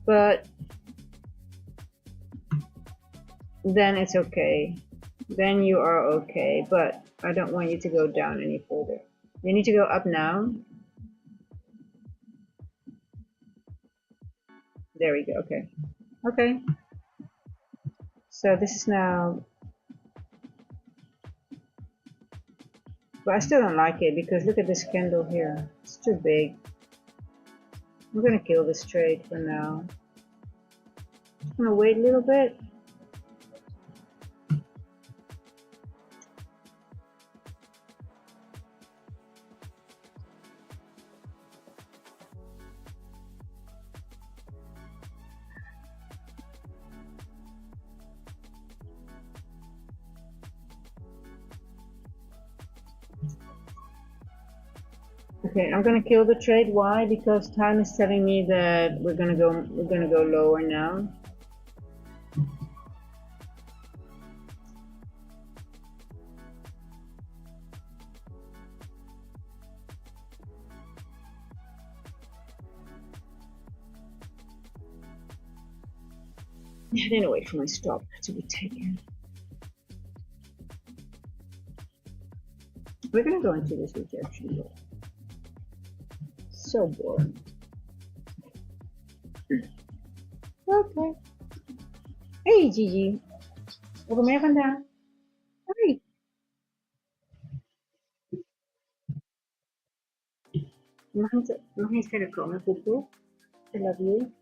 [SPEAKER 1] but then it's okay. Then you are okay, but I don't want you to go down any further. You need to go up now. There we go, okay. Okay. So this is now, but I still don't like it because look at this candle here. It's too big. I'm gonna kill this trade for now. I'm gonna wait a little bit. Okay, I'm gonna kill the trade. Why? Because time is telling me that we're gonna go lower now. I didn't wait for my stop to be taken. We're gonna go into this rejection though. So boring. Okay. Hey Gigi. Waar kom jij vandaan? Hoi. Mag niet verder komen, Poepoe? I love you.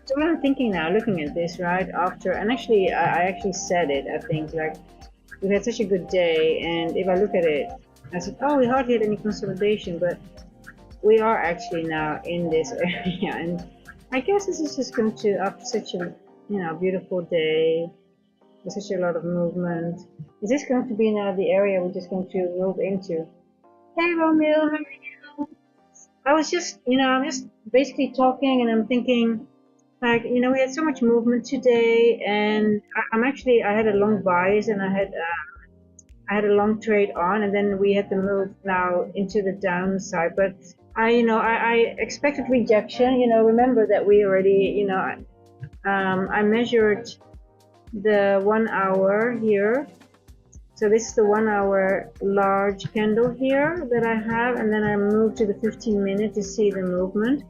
[SPEAKER 1] So what I'm thinking now, looking at this, right, after, and actually, I actually said it, I think, like, we had such a good day, and if I look at it, I said, oh, we hardly had any consolidation, but we are actually now in this area, and I guess this is just going to, after such a, beautiful day, with such a lot of movement, is this going to be now the area we're just going to move into? Hey, Romeo, how are you? I was just, I'm just basically talking, and I'm thinking, like, we had so much movement today, and I had a long bias, and I had a long trade on, and then we had to move now into the downside. But I expected rejection. Remember that we already, I measured the 1 hour here. So this is the 1 hour large candle here that I have, and then I moved to the 15-minute to see the movement.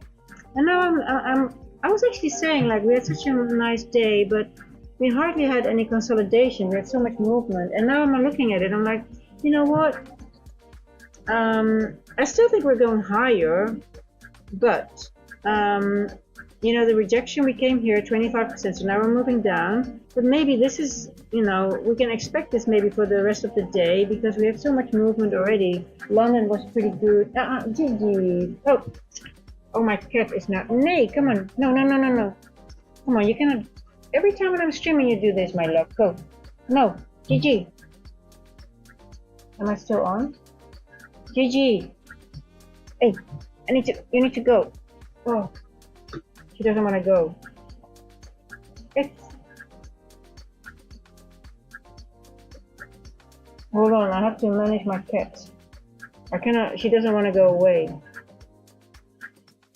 [SPEAKER 1] And now I was actually saying, like, we had such a nice day, but we hardly had any consolidation. We had so much movement, and now I'm looking at it. I'm like, you know what? I still think we're going higher, but the rejection, we came here 25%, so now we're moving down. But maybe this is, we can expect this maybe for the rest of the day because we have so much movement already. London was pretty good. Gigi. Oh, my cat is not. Nay, come on. No. Come on, you cannot. Every time when I'm streaming, you do this, my love. Go. No, Gigi. Am I still on? Gigi. Hey, you need to go. Oh, she doesn't want to go. Hold on, I have to manage my cat. I cannot, she doesn't want to go away.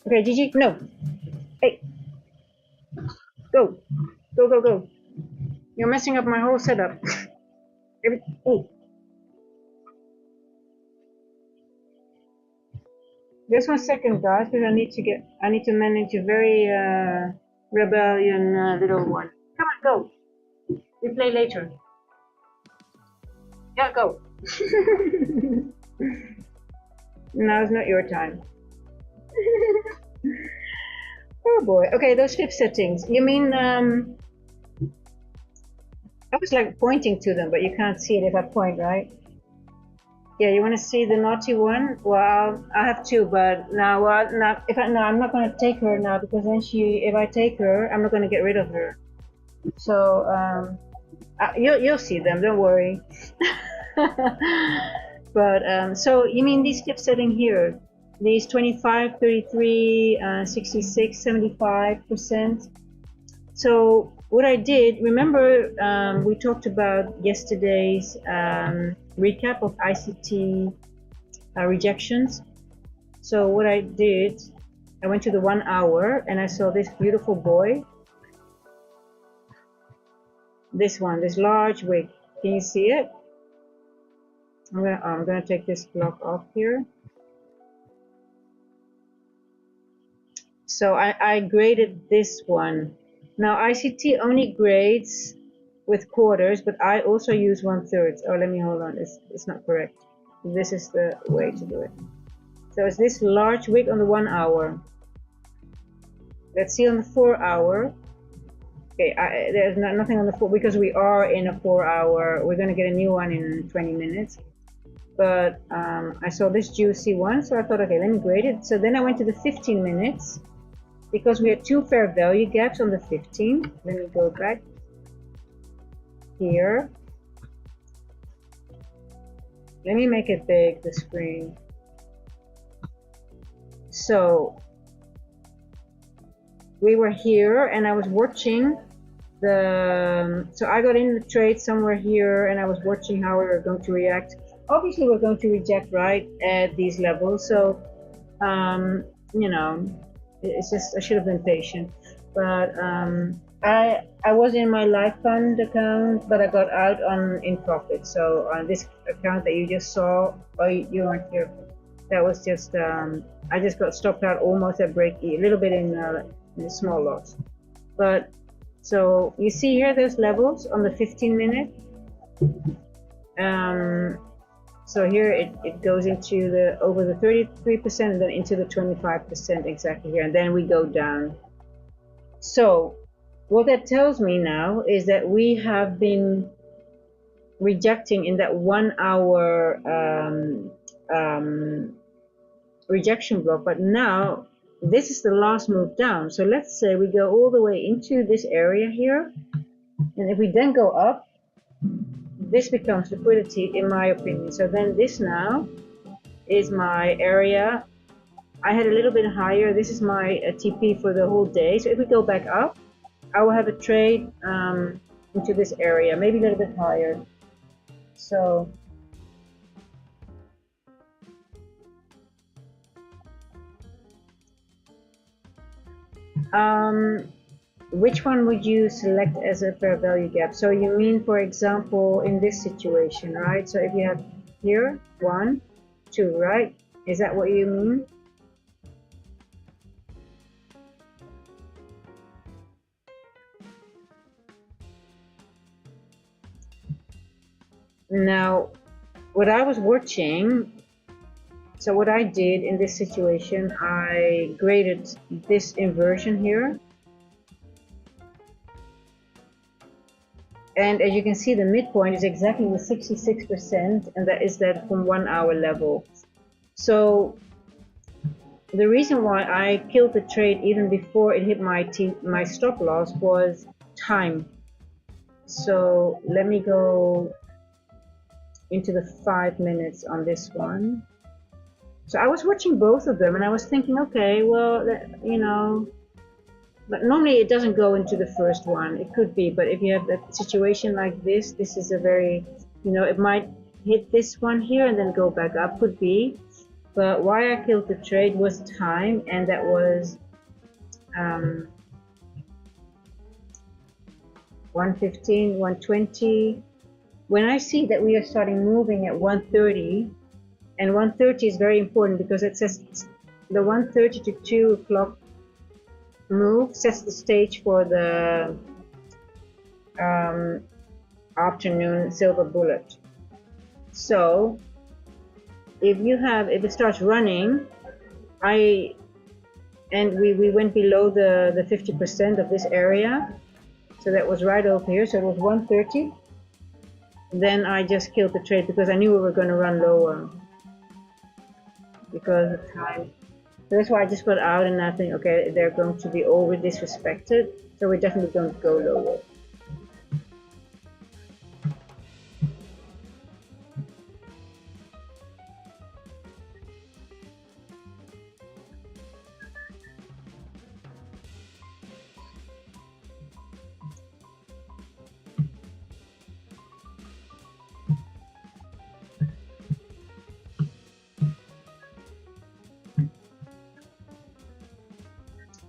[SPEAKER 1] Okay, Gigi, no. Hey. Go. Go. You're messing up my whole setup. Hey. Just 1 second, guys, because I need to manage a very rebellion little one. Come on, go. We play later. Yeah, go. Now is not your time. Oh boy. Okay, those flip settings. You mean I was like pointing to them, but you can't see it if I point, right? Yeah, you want to see the naughty one? Well, I have two, but now, I'm not going to take her now because then if I take her, I'm not going to get rid of her. So you'll see them. Don't worry. But so you mean these flip setting here? These 25, 33, 66, 75%. So what I did, remember we talked about yesterday's recap of ICT rejections. So what I did, I went to the 1 hour and I saw this beautiful boy. This one, this large wick. Can you see it? I'm gonna take this block off here. So I graded this one. Now ICT only grades with quarters, but I also use 1/3. Oh, let me hold on. It's not correct. This is the way to do it. So it's this large wick on the 1 hour. Let's see on the 4 hour. Okay, there's nothing on the 4 because we are in a 4 hour. We're gonna get a new one in 20 minutes. But I saw this juicy one, so I thought, okay, let me grade it. So then I went to the 15 minutes because we had two fair value gaps on the 15. Let me go back here. Let me make it big, the screen. So we were here and I was watching so I got in the trade somewhere here and I was watching how we were going to react. Obviously we're going to reject right at these levels, so it's just I should have been patient. But I was in my life fund account, but I got out in profit. So on this account that you just saw, you weren't here. That was just I just got stopped out almost at break even, a little bit in a small loss. But so you see here those levels on the 15-minute. So here it goes into the over the 33% and then into the 25% exactly here, and then we go down. So what that tells me now is that we have been rejecting in that 1 hour rejection block, but now this is the last move down. So let's say we go all the way into this area here, and if we then go up, this becomes liquidity in my opinion. So then this now is my area. I had a little bit higher. This is my TP for the whole day. So if we go back up, I will have a trade into this area, maybe a little bit higher. So which one would you select as a fair value gap? So you mean, for example, in this situation, right? So if you have here 1, 2, right? Is that what you mean? Now, what I was watching, so what I did in this situation, I graded this inversion here. And as you can see, the midpoint is exactly the 66%, and that is that from 1 hour level. So the reason why I killed the trade even before it hit my stop loss was time. So let me go into the 5 minutes on this one. So I was watching both of them and I was thinking, okay, well, you know, but normally it doesn't go into the first one. It could be, but if you have a situation like this, this is a very, you know, it might hit this one here and then go back up, could be. But why I killed the trade was time, and that was 115, 120. When I see that we are starting moving at 130, and 130 is very important because it says the 130 to 2 o'clock move sets the stage for the afternoon silver bullet. So if it starts running, we went below the 50% of this area, so that was right over here, so it was 130. Then I just killed the trade because I knew we were going to run lower because of time. So that's why I just got out and I think, okay, they're going to be over disrespected, so we're definitely going to go lower.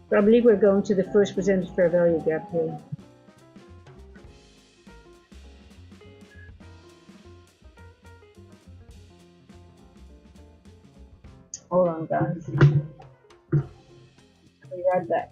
[SPEAKER 1] So I believe we're going to the first percentage fair value gap here. Hold on, guys. Be right back.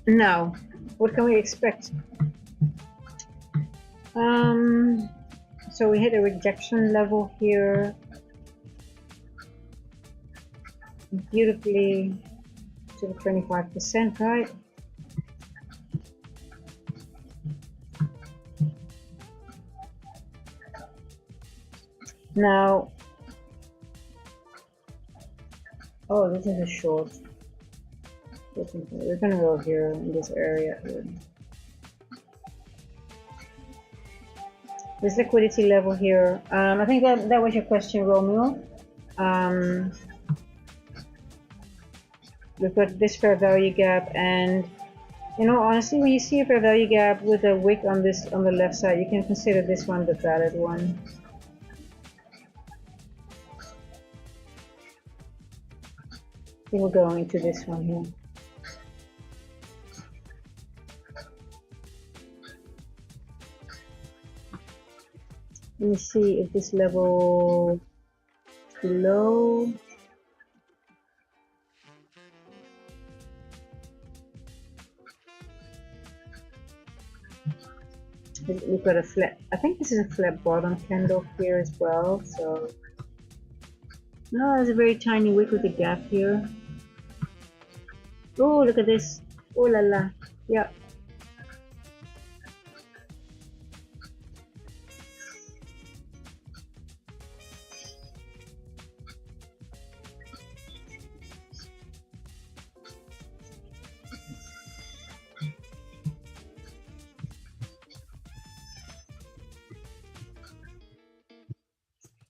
[SPEAKER 1] Now, what can we expect? So we hit a rejection level here, beautifully to the 25%, right? Now, oh, this is a short. We're gonna go here in this area here. This liquidity level here. I think that was your question, Romeo. We've got this fair value gap, and you know, honestly, when you see a fair value gap with a wick on this on the left side, you can consider this one the valid one. I think we're going into this one here. Let me see if this level is below. We've got a flat, I think this is a flat bottom candle here as well, so no, there's a very tiny wick with a gap here. Oh, look at this. Oh la la. Yeah.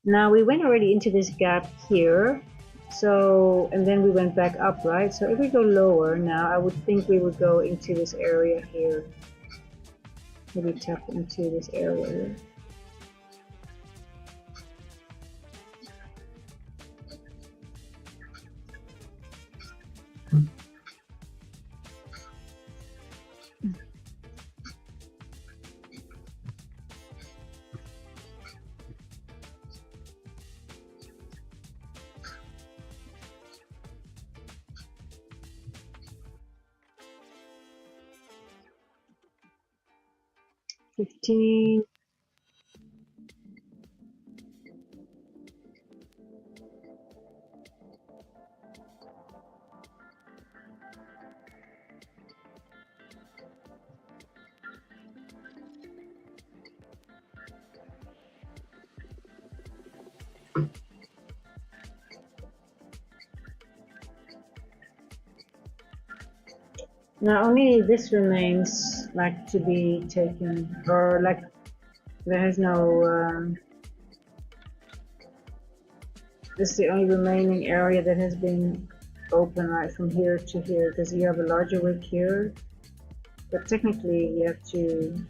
[SPEAKER 1] Now we went already into this gap here, so, and then we went back up, right? So if we go lower now, I would think we would go into this area here. Maybe tap into this area here. $15. Now only this remains like to be taken, or like there has no this is the only remaining area that has been open right from here to here, because you have a larger wick here, but technically you have to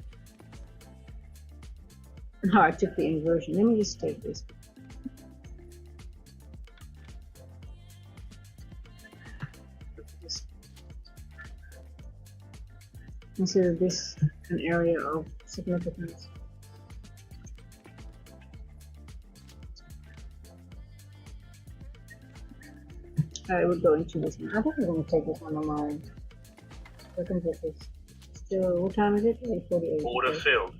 [SPEAKER 1] no, I took the inversion. Let me just take this. Consider this an area of significance. I would go into this one. I think I'm going to take this one on mine. I can get this. Still, what time is it? 8:48.
[SPEAKER 2] Order filled.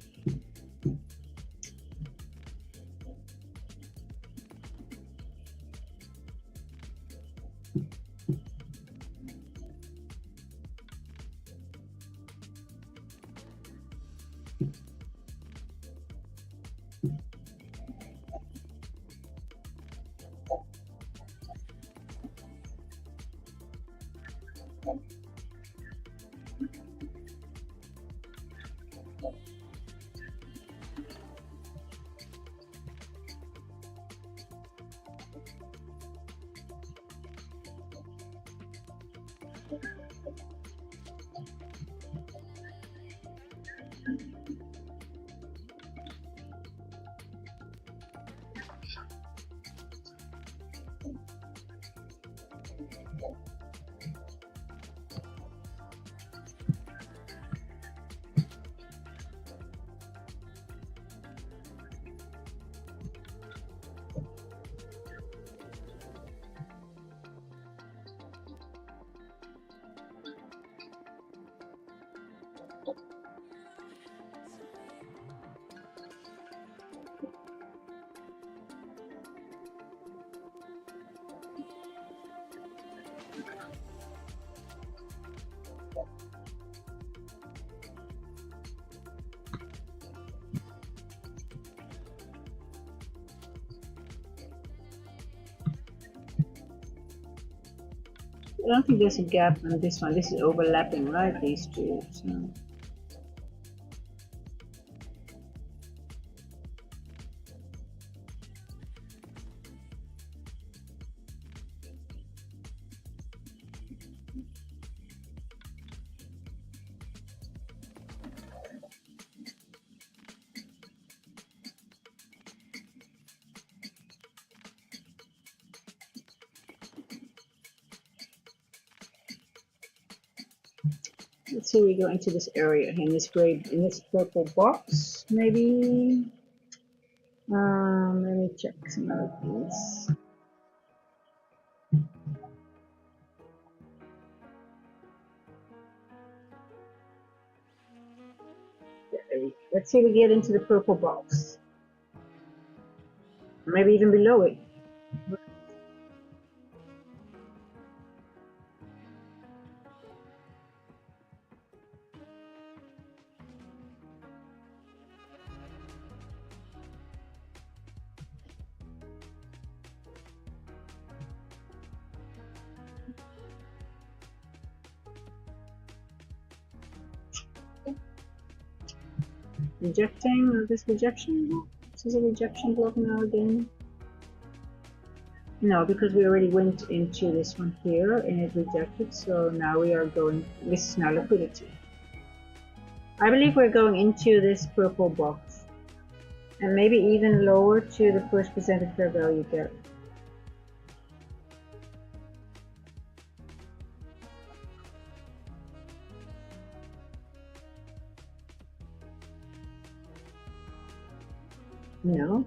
[SPEAKER 1] I don't think there's a gap on this one. This is overlapping, right? These two. So. Let's see, we go into this area in this gray, in this purple box, maybe. Let me check some other things. Let's see, we get into the purple box, maybe even below it. Rejecting this rejection block. This is a rejection block now again. No, because we already went into this one here and it rejected, so now we are going, this is now liquidity. I believe we're going into this purple box and maybe even lower to the first presented fair value gap. No.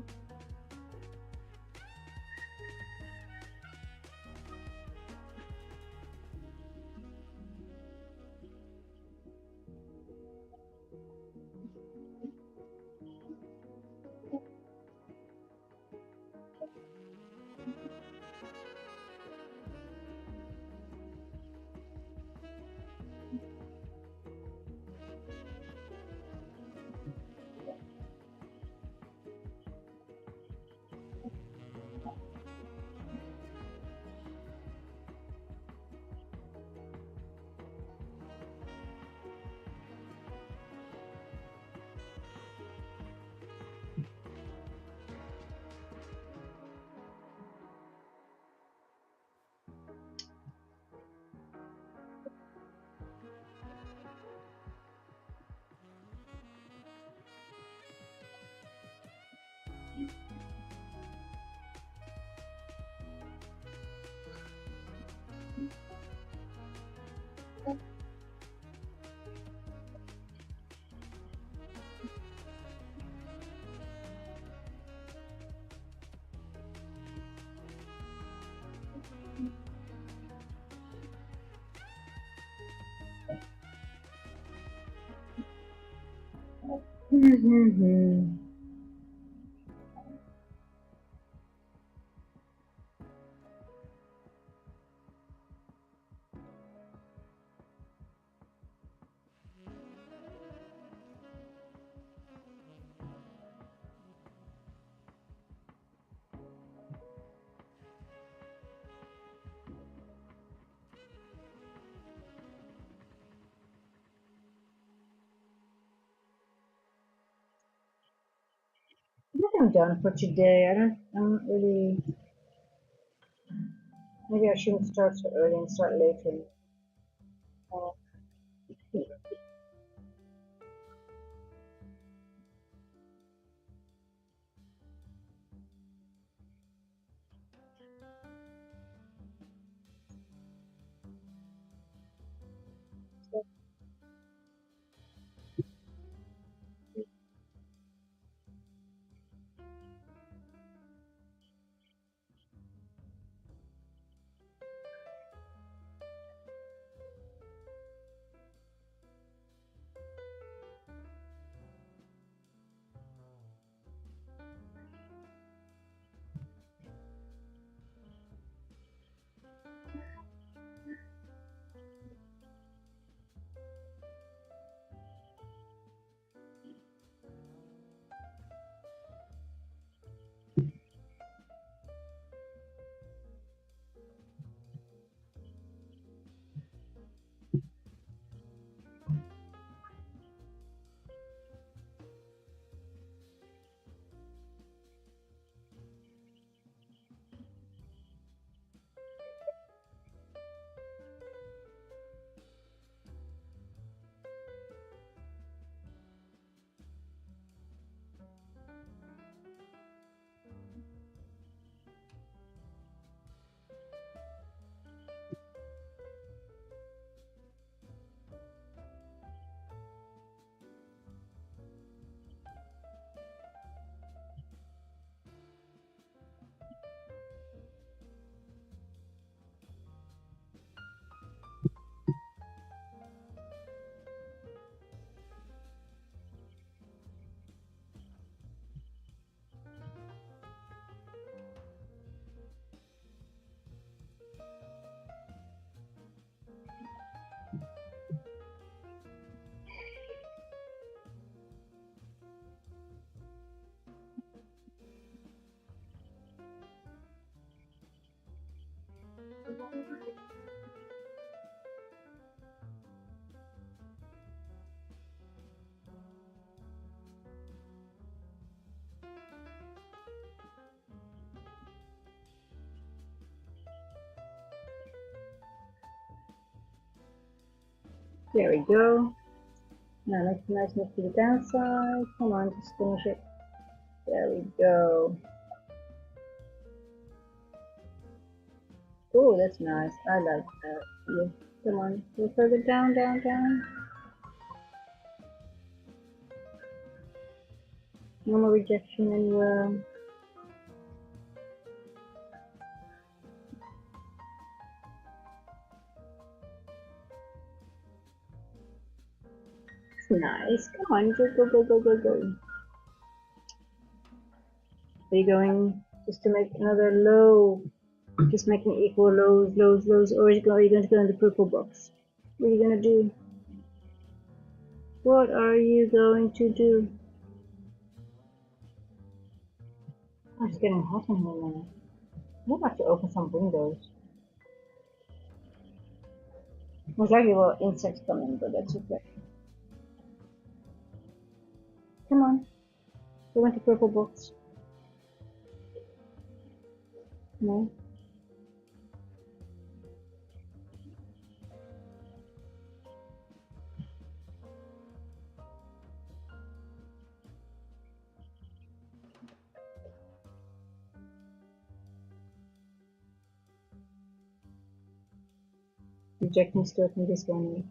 [SPEAKER 1] I think I'm done for today. I'm not really, maybe I shouldn't start so early and start later. Uh, There we go. Now let's nice move to the downside. Come on, just finish it. There we go. Oh, that's nice. I like that. Yeah. Come on, go further down, down, down. No more rejection anywhere. Nice. Come on, go, go, go, go, go, go. Are you going just to make another low? Just making equal lows, lows, lows, or are you going to go in the purple box? What are you going to do? What are you going to do? Oh, it's getting hot in here now. I'm about to open some windows. Most likely will insects come in, but that's okay. Come on. Go into purple box. No. Rejecting still from this one.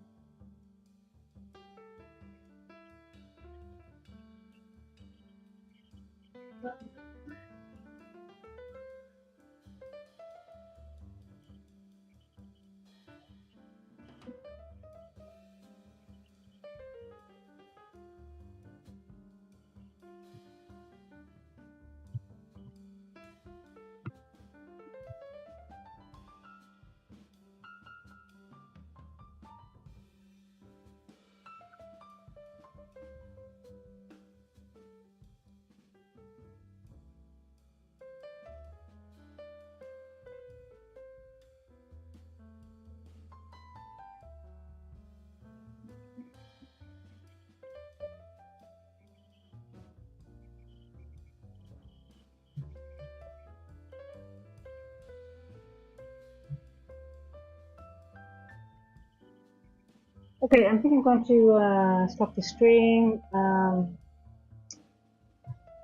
[SPEAKER 1] Okay, I think I'm going to stop the stream. I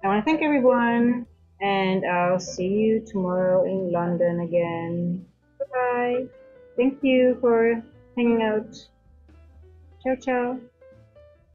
[SPEAKER 1] want to thank everyone, and I'll see you tomorrow in London again. Bye bye. Thank you for hanging out. Ciao, ciao.